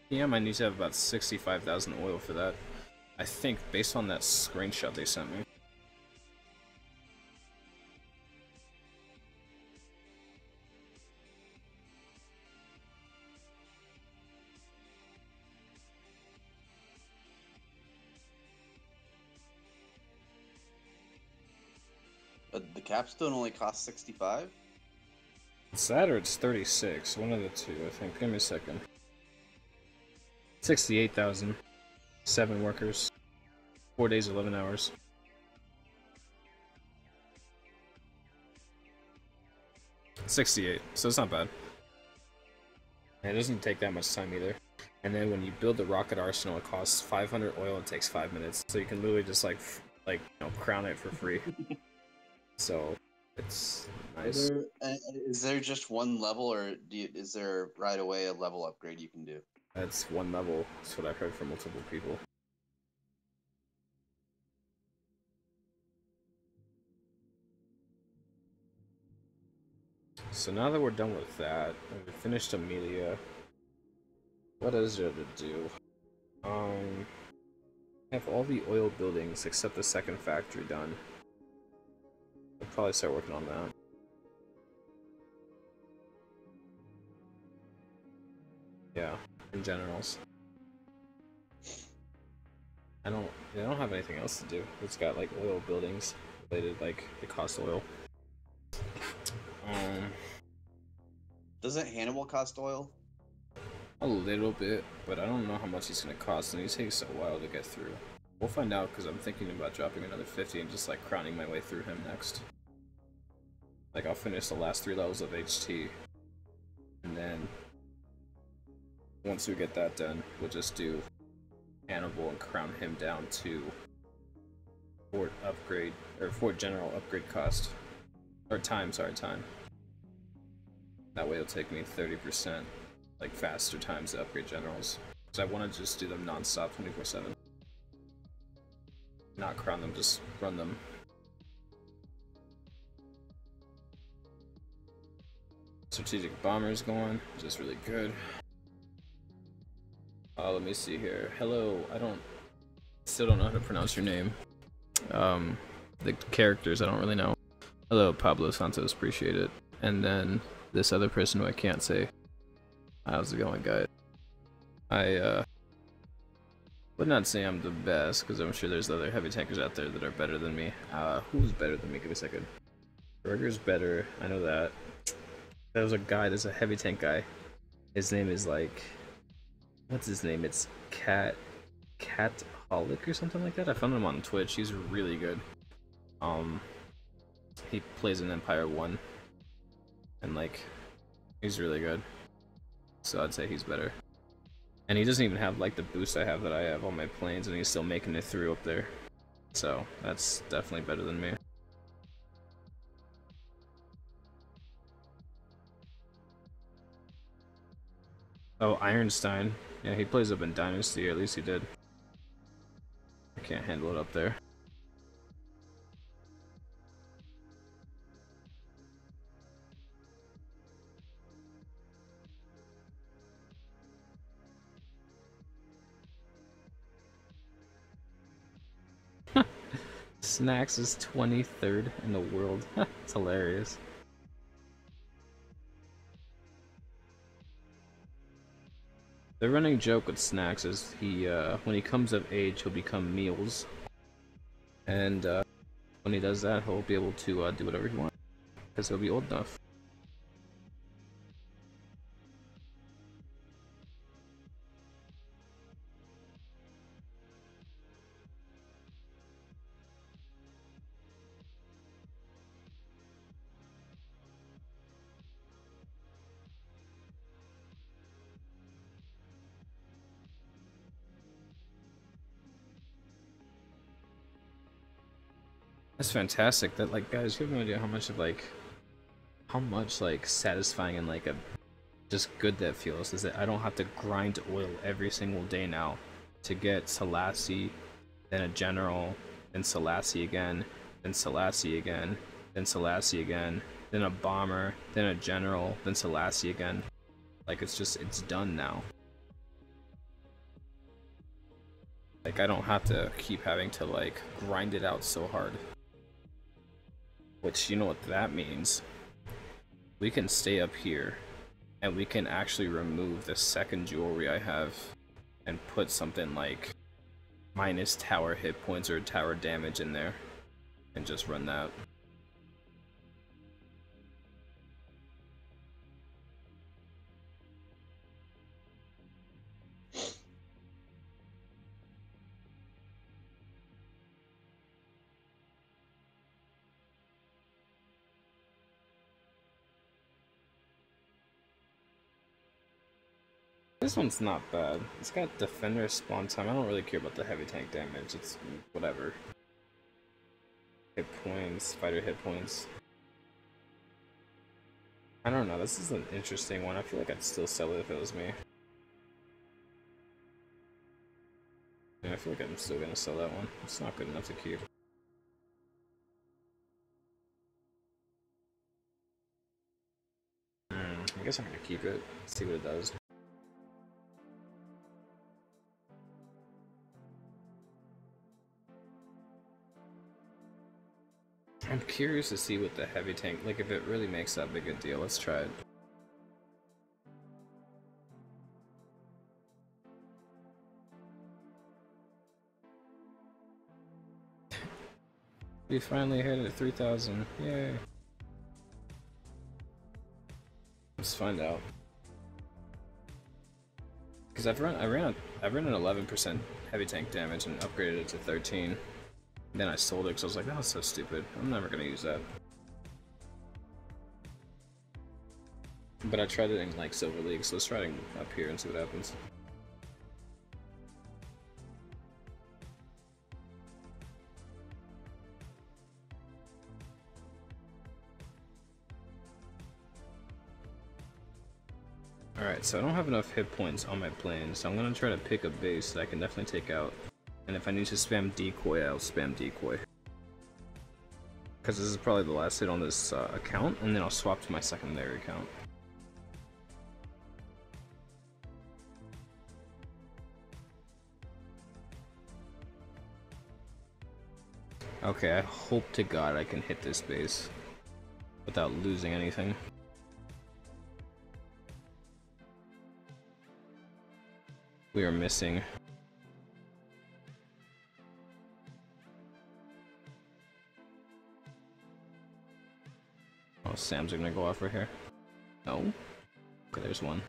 p.m. I need to have about 65,000 oil for that. I think, based on that screenshot they sent me. The capstone only costs 65? It's that or it's 36. One of the two, I think. Give me a second. 68,000. 7 workers. 4 days, 11 hours. $68, so it's not bad. And it doesn't take that much time either. And then when you build the rocket arsenal, it costs 500 oil and takes 5 minutes. So you can literally just like you know, crown it for free. So it's nice. Is there just one level, or is there right away a level upgrade you can do? That's one level. That's what I've heard from multiple people. So now that we're done with that, and we finished Amelia, what is there to do? I have all the oil buildings except the second factory done. I'll probably start working on that. Yeah, in generals. I don't have anything else to do. It's got like oil buildings related, like they cost oil. Doesn't Hannibal cost oil? A little bit, but I don't know how much he's gonna cost, and he takes a while to get through. We'll find out, because I'm thinking about dropping another 50 and just like crowning my way through him next. Like I'll finish the last 3 levels of HT, and then once we get that done, we'll just do Hannibal and crown him down to Fort upgrade, or Fort General upgrade cost. Or time, sorry, time. That way it'll take me 30%, like faster times to upgrade generals. Because I want to just do them non-stop 24/7. Not crown them, just run them. Strategic bombers going, which is really good. Let me see here. Hello, still don't know how to pronounce your name. The characters I don't really know. Hello, Pablo Santos, appreciate it. And then this other person who I can't say. How's it going, guys? I would not say I'm the best, because I'm sure there's other heavy tankers out there that are better than me. Who's better than me? Give me a second. Burger's better, I know that. There's a guy, there's a heavy tank guy. His name is like, what's his name? It's Catholic or something like that. I found him on Twitch. He's really good. He plays in Empire 1. And like, he's really good. So I'd say he's better. And he doesn't even have like the boost I have on my planes, and he's still making it through up there. So that's definitely better than me. Oh, Ironstein. Yeah, he plays up in Dynasty, or at least he did. I can't handle it up there. Snacks is 23rd in the world. It's hilarious. The running joke with Snacks is when he comes of age, he'll become Meals, and when he does that, he'll be able to do whatever he wants because he'll be old enough. That's fantastic. That, like, guys, you have no idea how much satisfying and like a just good that feels is that I don't have to grind oil every single day now to get Selassie, then a general, then Selassie again, then Selassie again, then Selassie again, then a bomber, then a general, then Selassie again. Like, it's done now. Like, I don't have to keep having to like grind it out so hard. Which, you know what that means? We can stay up here, and we can actually remove the second jewelry I have, and put something like minus tower hit points or tower damage in there, and just run that. This one's not bad. It's got defender spawn time. I don't really care about the heavy tank damage. It's whatever. Hit points, fighter hit points. I don't know. This is an interesting one. I feel like I'd still sell it if it was me. Yeah, I feel like I'm still gonna sell that one. It's not good enough to keep. I guess I'm gonna keep it. See what it does. I'm curious to see what the heavy tank, like if it really makes that big a deal. Let's try it. We finally hit it at 3,000. Yay. Let's find out. Because I ran an 11% heavy tank damage and upgraded it to 13. Then I sold it because I was like, that was so stupid. I'm never gonna use that. But I tried it in like Silver League, so let's try it up here and see what happens. Alright, so I don't have enough hit points on my plane, so I'm gonna try to pick a base that I can definitely take out. And if I need to spam decoy, I'll spam decoy. Because this is probably the last hit on this account, and then I'll swap to my secondary account. Okay, I hope to God I can hit this base without losing anything. We are missing. Oh, Sam's gonna go off right here. No. Okay, there's one.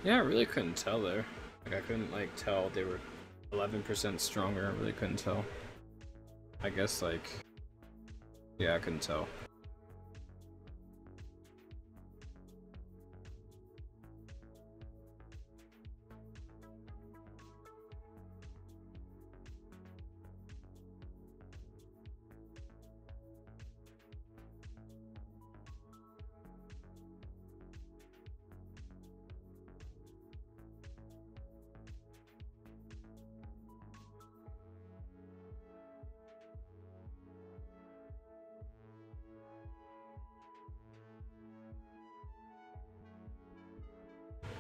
Yeah, I really couldn't tell there. Like, I couldn't, like, tell they were 11% stronger. I really couldn't tell. I guess, like... Yeah, I couldn't tell.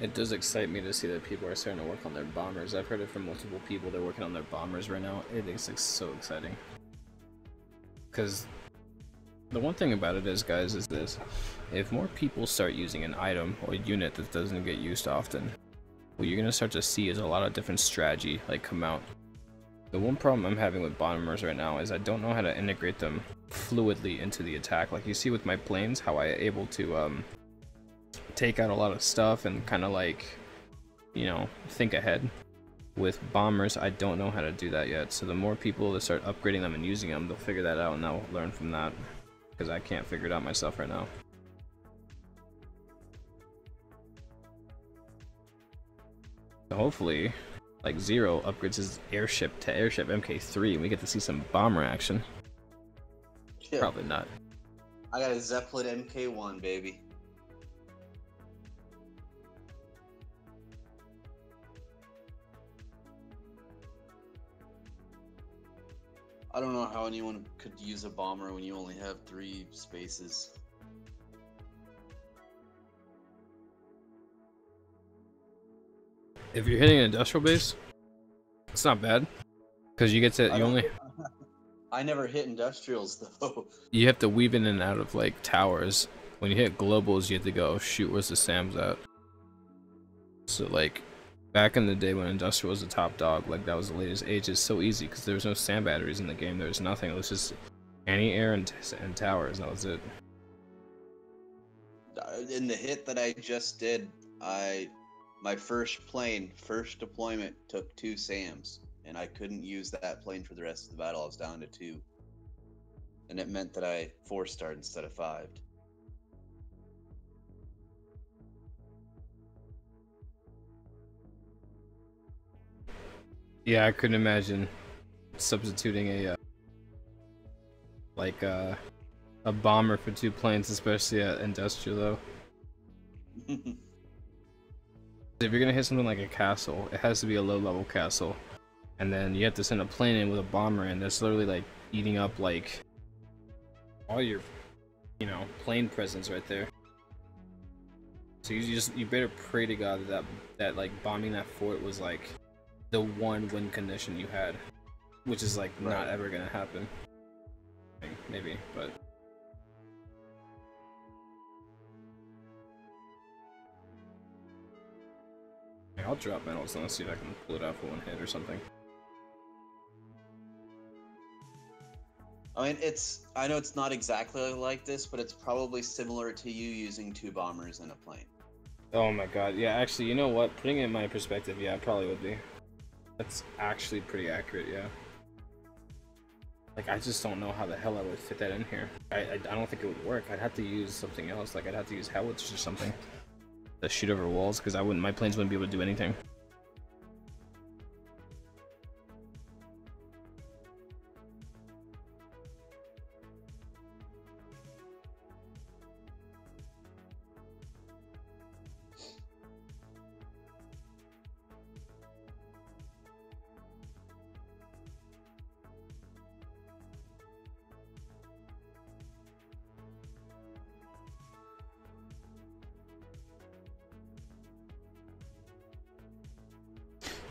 It does excite me to see that people are starting to work on their bombers. I've heard it from multiple people. They're working on their bombers right now. It is like, so exciting. Because the one thing about it is, guys, is this. If more people start using an item or unit that doesn't get used often, what you're going to start to see is a lot of different strategy like come out. The one problem I'm having with bombers right now is I don't know how to integrate them fluidly into the attack. Like you see with my planes, how I'm able to take out a lot of stuff and kind of like, you know, think ahead. With bombers, I don't know how to do that yet. So the more people that start upgrading them and using them, they'll figure that out and they'll learn from that. Because I can't figure it out myself right now. So hopefully, like Zero upgrades his airship to airship MK3 and we get to see some bomber action. Yeah. Probably not. I got a Zeppelin MK1, baby. I don't know how anyone could use a bomber when you only have 3 spaces. If you're hitting an industrial base, it's not bad. Because you get to, I never hit industrials though. You have to weave in and out of like towers. When you hit globals, you have to go, shoot, where's the SAMs at? So like, back in the day when industrial was the top dog, like that was the latest age, it's so easy because there was no SAM batteries in the game, there was nothing, it was just anti-air and towers, and that was it. In the hit that I just did, my first deployment took 2 SAMs, and I couldn't use that plane for the rest of the battle. I was down to 2. And it meant that I 4-starred instead of 5'd. Yeah, I couldn't imagine substituting a a bomber for 2 planes, especially at industrial though. If you're gonna hit something like a castle, it has to be a low-level castle, and then you have to send a plane in with a bomber in. That's literally like eating up like all your, you know, plane presence right there. So you better pray to God that like bombing that fort was like the one win condition you had, which is like not ever gonna happen. Maybe, but. I'll drop metals and I'll see if I can pull it out for 1 hit or something. I mean, I know it's not exactly like this, but it's probably similar to you using 2 bombers and a plane. Oh my god, yeah, actually, you know what? Putting it in my perspective, yeah, it probably would be. That's actually pretty accurate, yeah. Like, I just don't know how the hell I would fit that in here. I don't think it would work. I'd have to use something else, like I'd have to use howitzers or something to shoot over walls, because my planes wouldn't be able to do anything.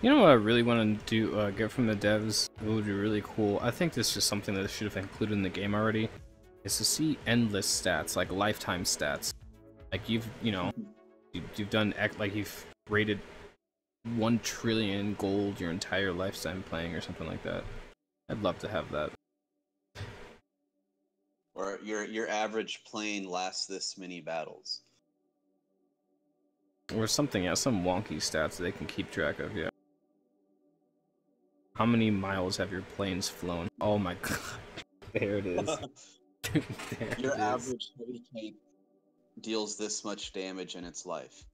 You know what I really want to do, get from the devs, it would be really cool. I think this is something that should have included in the game already, is to see endless stats, like lifetime stats. Like you've done, like you've rated 1 trillion gold your entire lifetime playing or something like that. I'd love to have that. Or your average plane lasts this many battles. Or something, yeah, some wonky stats they can keep track of, yeah. How many miles have your planes flown? Oh my god. There it is. There Your it is. average heavy tank deals this much damage in its life.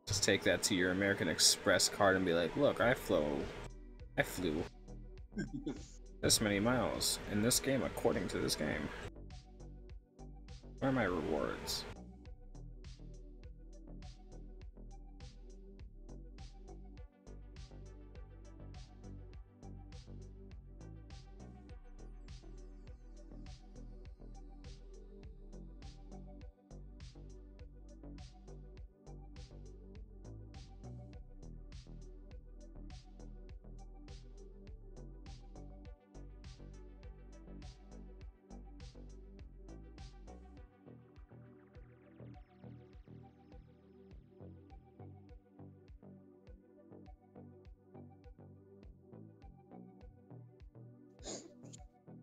Just take that to your American Express card and be like, look, I flew this many miles in this game according to this game. Where are my rewards?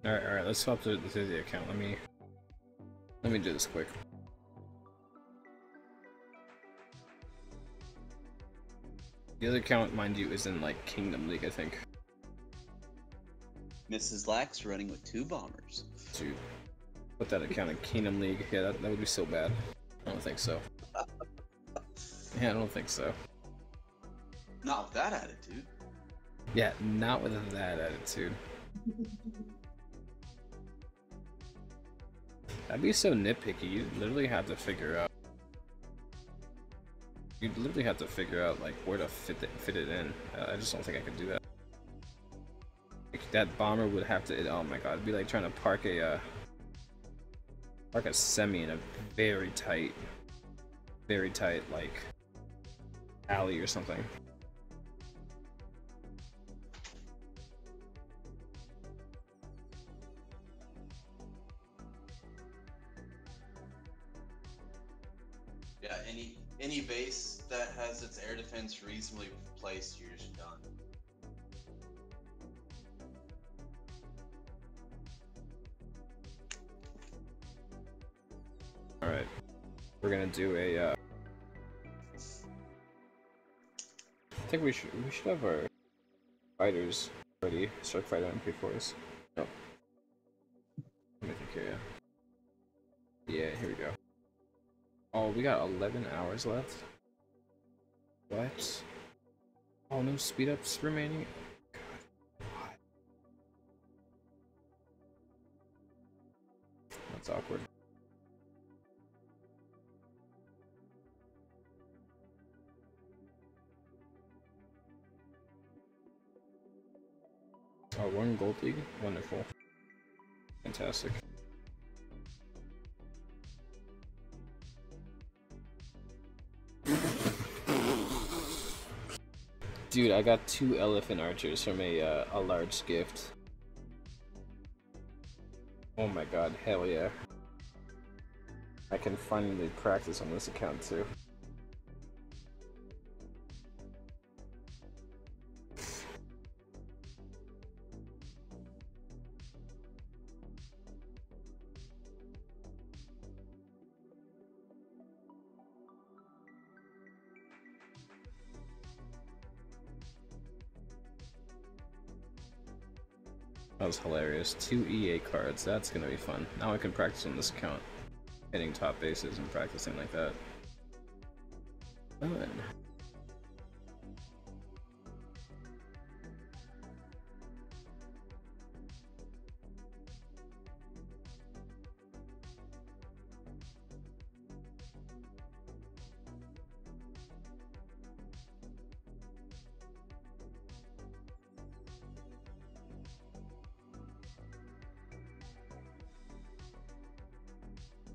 Alright, let's swap to the account. Let me do this quick. The other account, mind you, is in like Kingdom League, I think. Mrs. Lax running with 2 bombers. Dude, put that account in Kingdom League. Yeah, that would be so bad. I don't think so. Yeah, I don't think so. Not with that attitude. Yeah, not with that attitude. That'd be so nitpicky. You'd literally have to figure out. You'd literally have to figure out like where to fit it in. I just don't think I could do that. Like, that bomber would have to. Oh my god, it'd be like trying to park a semi in a very tight like alley or something. Yeah, any base that has its air defense reasonably placed, you're just done. All right, we're gonna do a. I think we should have our fighters ready. Strike fighter MP4s. Oh, let me think here. Yeah, here we go. Oh, we got 11 hours left. What? Oh, no speed ups remaining. God, what? That's awkward. Oh, we're in Gold League? Wonderful. Fantastic. Dude, I got 2 elephant archers from a large gift. Oh my god, hell yeah. I can finally practice on this account too. That was hilarious. 2 EA cards, that's gonna be fun. Now I can practice on this account. Hitting top bases and practicing like that. Fun.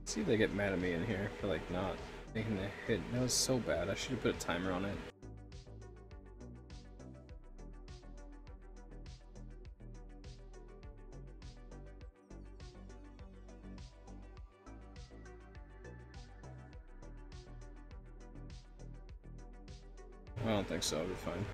See if they get mad at me in here for like not making the hit. That was so bad. I should have put a timer on it. I don't think so. I'll be fine.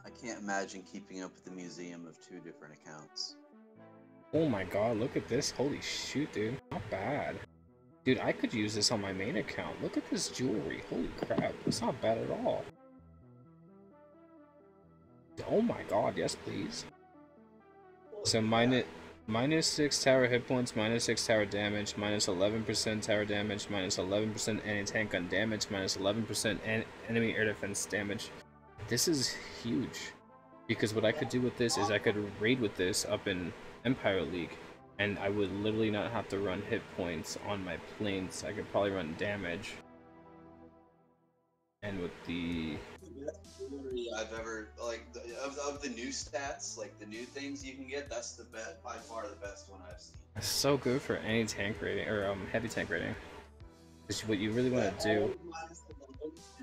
I can't imagine keeping up with the museum of 2 different accounts. Oh my god, look at this. Holy shoot, dude. Not bad. Dude, I could use this on my main account. Look at this jewelry. Holy crap. It's not bad at all. Oh my god, yes please. So minus 6 tower hit points, minus 6 tower damage, minus 11% tower damage, minus 11% anti-tank gun damage, minus 11% enemy air defense damage. This is huge. Because what I could do with this is I could raid with this up in Empire League, and I would literally not have to run hit points on my planes. I could probably run damage. And with the I've ever like of the new stats, like the new things you can get, that's the best, by far the best one I've seen. it's so good for any tank rating or heavy tank rating. Because what you really want to do,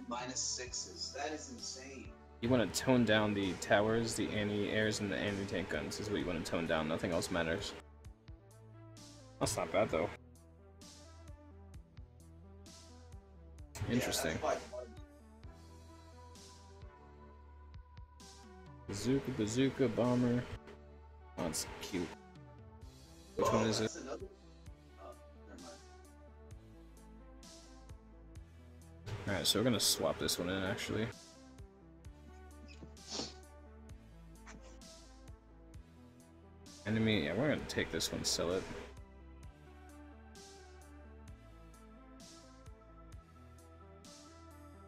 Minus 6s, that is insane. you want to tone down the towers, the anti-airs, and the anti-tank guns is what you want to tone down. Nothing else matters. That's not bad though. Interesting. Yeah, that's Bazooka, bazooka, bomber. Oh, it's cute. Which one is it? another... Oh, never mind. Alright, so we're gonna swap this one in actually. Enemy, yeah, we're gonna take this one, sell it.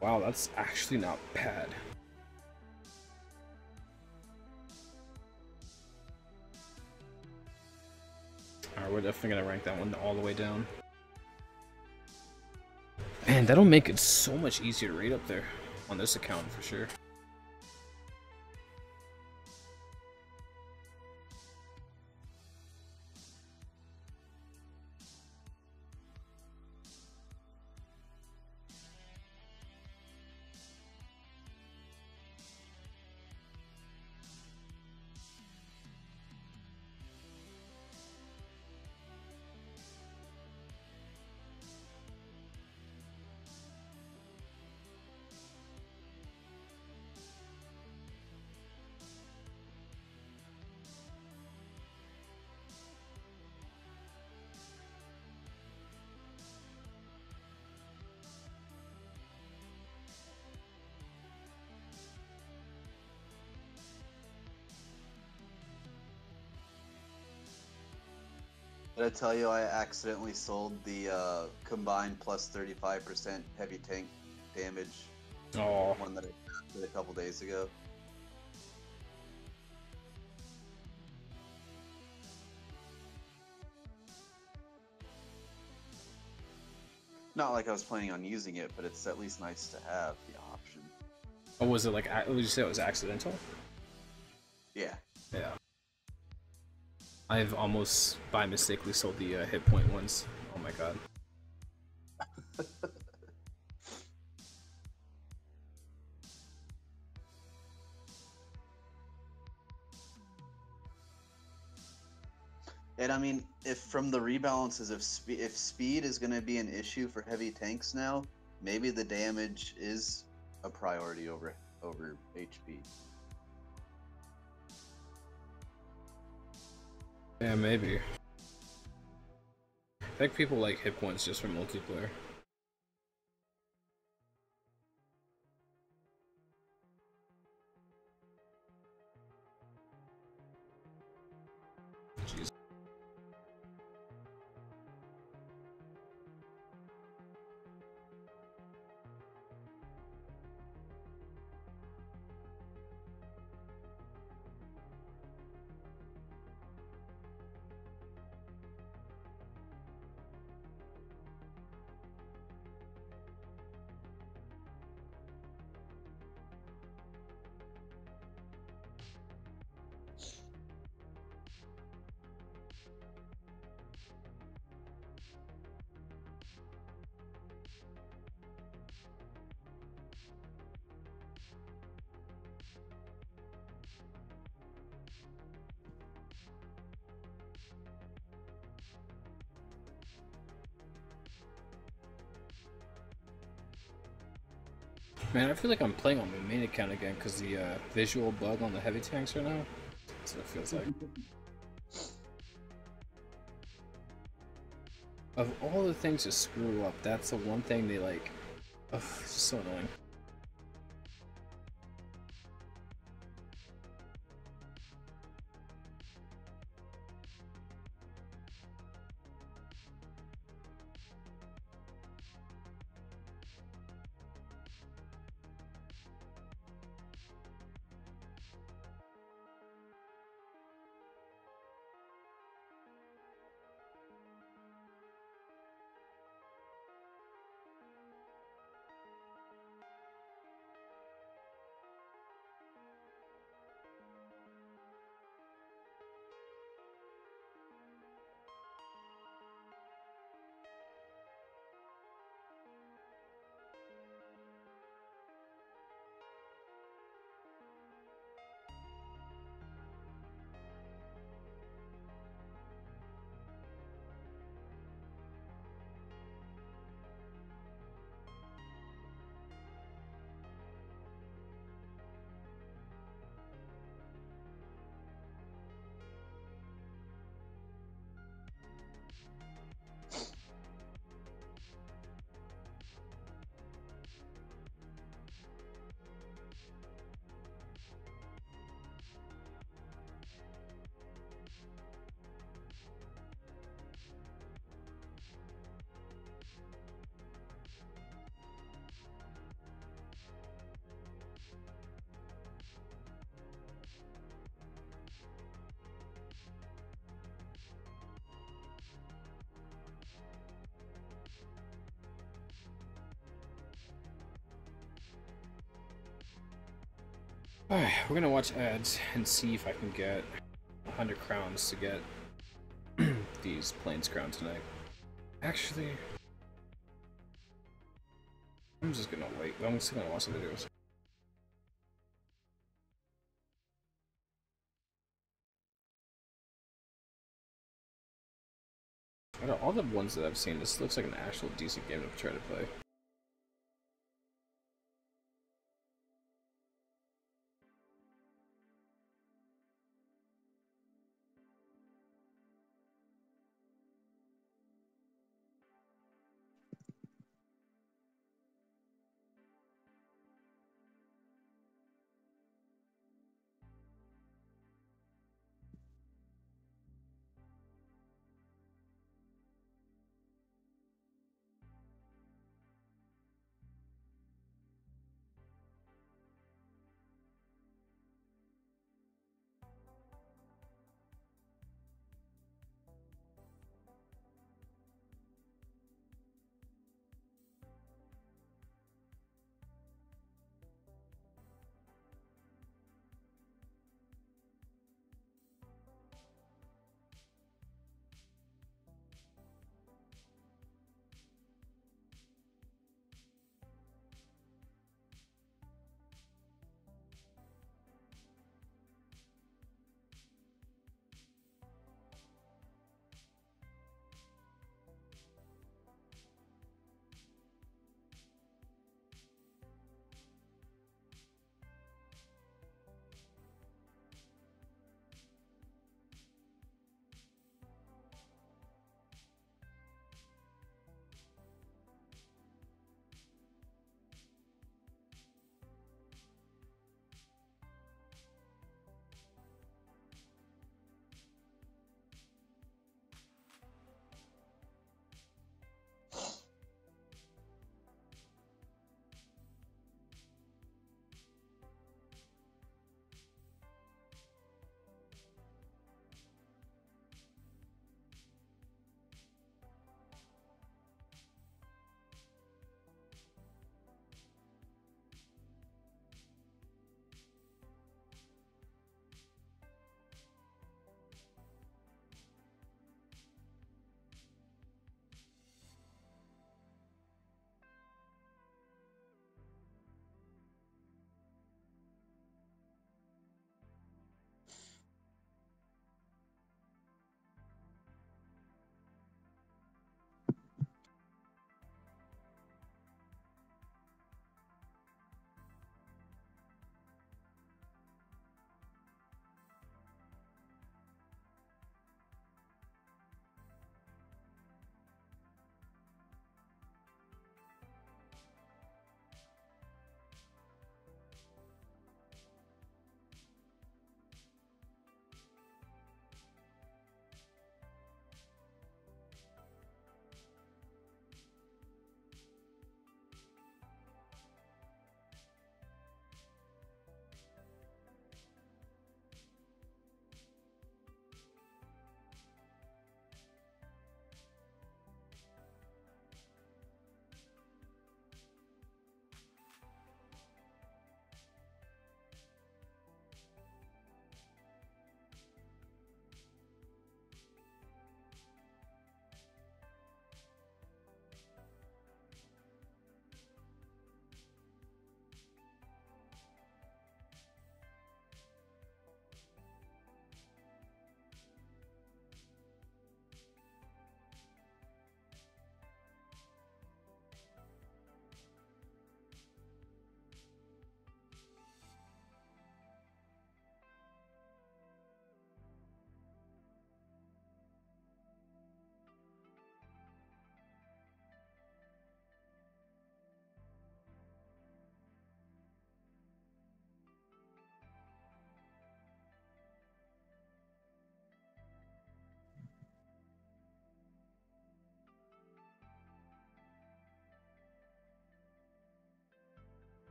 Wow, that's actually not bad. Alright, we're definitely gonna rank that one all the way down. Man, that'll make it so much easier to raid up there on this account for sure. Did I tell you I accidentally sold the combined plus 35% heavy tank damage Oh, one that I did a couple days ago? Not like I was planning on using it, but it's at least nice to have the option. oh, was it like? Would you say it was accidental? Yeah. Yeah. I've almost by mistakenly sold the hit point once. Oh my god. And I mean, if from the rebalances, if speed is going to be an issue for heavy tanks now, maybe the damage is a priority over HP. Yeah, maybe. I think people like hit points just for multiplayer. Jeez. Man, I feel like I'm playing on my main account again because the visual bug on the heavy tanks right now. That's what it feels like. Of all the things to screw up, that's the one thing they like. Ugh, it's just so annoying. Alright, we're gonna watch ads and see if I can get 100 crowns to get these plains crown tonight. Actually, I'm just gonna wait. I'm still gonna watch the videos. Out of all the ones that I've seen, this looks like an actual decent game to try to play.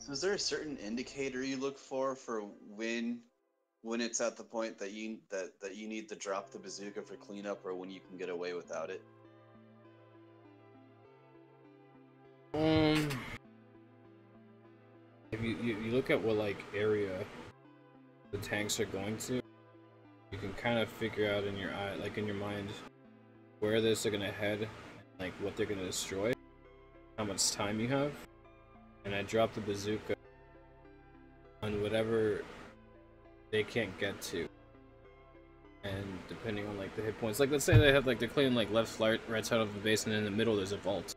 So is there a certain indicator you look for when it's at the point that you need to drop the bazooka for cleanup, or when you can get away without it? If you look at what like area the tanks are going to, you can kind of figure out in your eye, like in your mind, where they're gonna head, and like what they're gonna destroy, how much time you have, and I drop the bazooka on whatever they can't get to. And depending on like the hit points, like let's say they have like they're clearing like left, right side of the base, and in the middle there's a vault.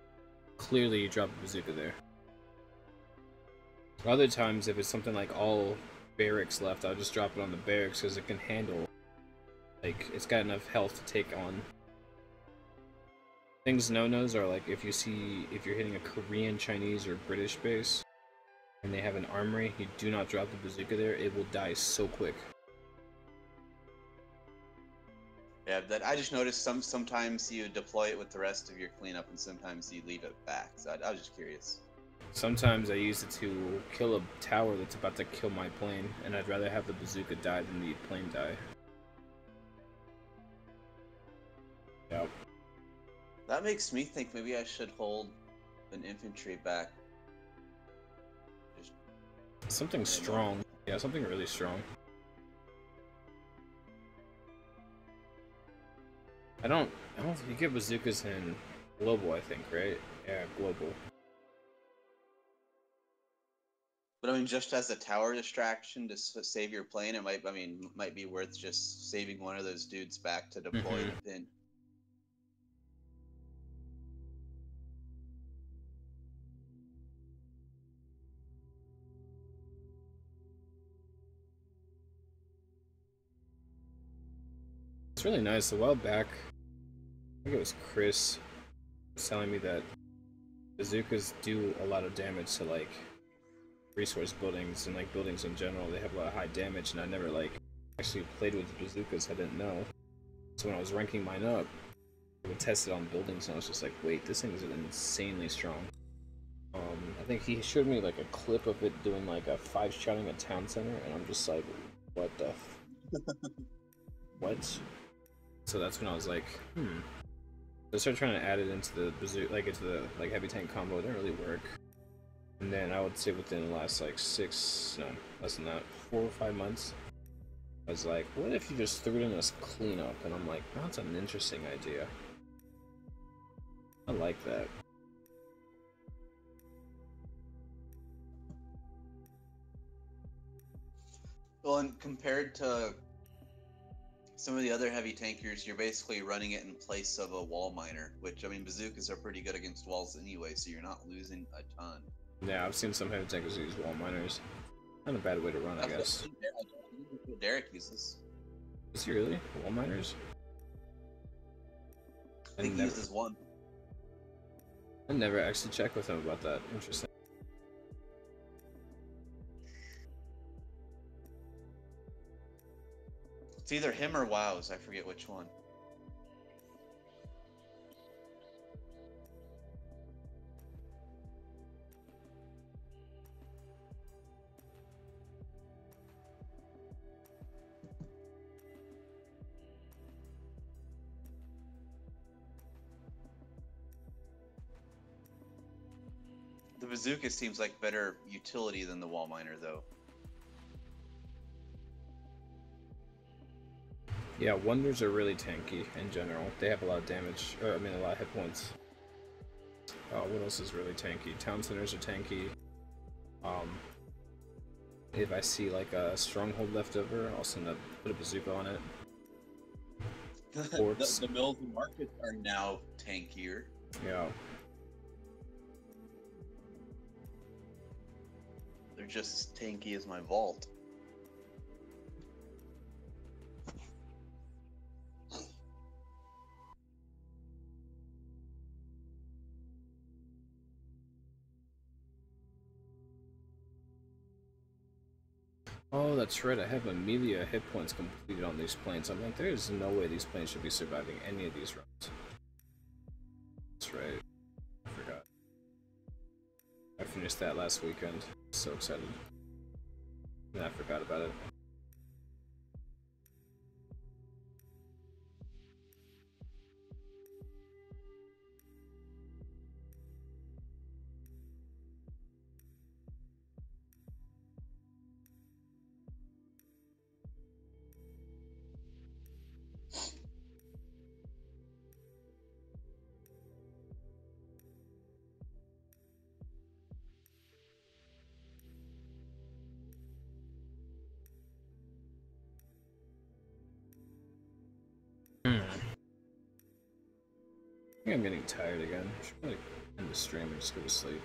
Clearly, you drop a bazooka there. Other times, if it's something like all barracks left, I'll just drop it on the barracks because it can handle, like, it's got enough health to take on. Things no-nos are like if you're hitting a Korean, Chinese, or British base, and they have an armory, you do not drop the bazooka there. It will die so quick. Yeah, that I just noticed sometimes you deploy it with the rest of your cleanup, and sometimes you leave it back. So I was just curious. Sometimes I use it to kill a tower that's about to kill my plane, and I'd rather have the bazooka die than the plane die. Yep. That makes me think maybe I should hold an infantry back. Just Something strong. Yeah, something really strong. I don't you get bazookas in global, I think, right? Yeah, global. But I mean, just as a tower distraction to save your plane, it might be worth just saving one of those dudes back to deploy the pin. It's really nice. A while back, I think it was Chris was telling me that bazookas do a lot of damage to like resource buildings and like buildings in general. They have a lot of high damage, and I never like actually played with bazookas. I didn't know. So when I was ranking mine up, I would test it on buildings, and I was just like, wait, this thing is insanely strong. I think he showed me like a clip of it doing like a 5-shot in a town center, and I'm just like, what the what? So that's when I was like, I started trying to add it into the bazooka, like into the like heavy tank combo. It didn't really work. And then I would say within the last like less than that, 4 or 5 months, I was like, what if you just threw it in as cleanup? And I'm like, that's an interesting idea. I like that. Well, and compared to some of the other heavy tankers, you're basically running it in place of a wall miner, which, I mean, bazookas are pretty good against walls anyway, so you're not losing a ton. Yeah, I've seen some heavy tankers use wall miners. Not a bad way to run, I guess. Derek uses. Is he really? Wall miners? I think he uses one. I never actually checked with him about that. Interesting. It's either him or WoW's, I forget which one. The bazooka seems like better utility than the wall miner, though. Yeah, wonders are really tanky in general. They have a lot of damage, or I mean a lot of hit points. What else is really tanky? Town centers are tanky. If I see like a stronghold left over, I'll put a bazooka on it. The mills and markets are now tankier. Yeah. They're just as tanky as my vault. Oh, that's right. I have Amelia hit points completed on these planes. I'm like, there's no way these planes should be surviving any of these runs. That's right. I forgot. I finished that last weekend. so excited. And I forgot about it. I think I'm getting tired again. I should probably end the stream and just go to sleep.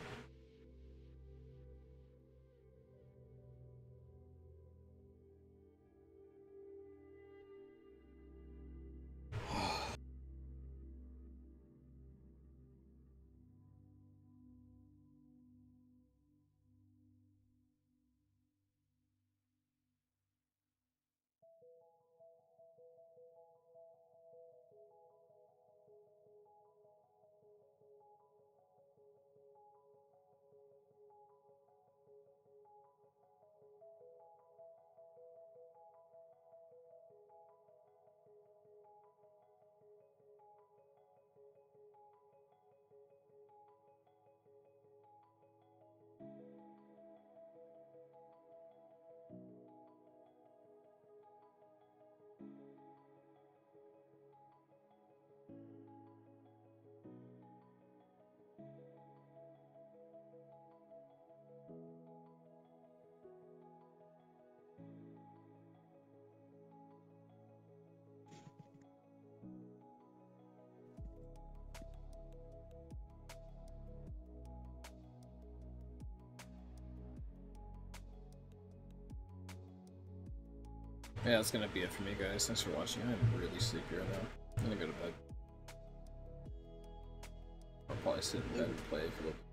Yeah, that's gonna be it for me, guys. Thanks for watching. I'm really sleepy right now. I'm gonna go to bed. I'll probably sit in bed and play for a little bit.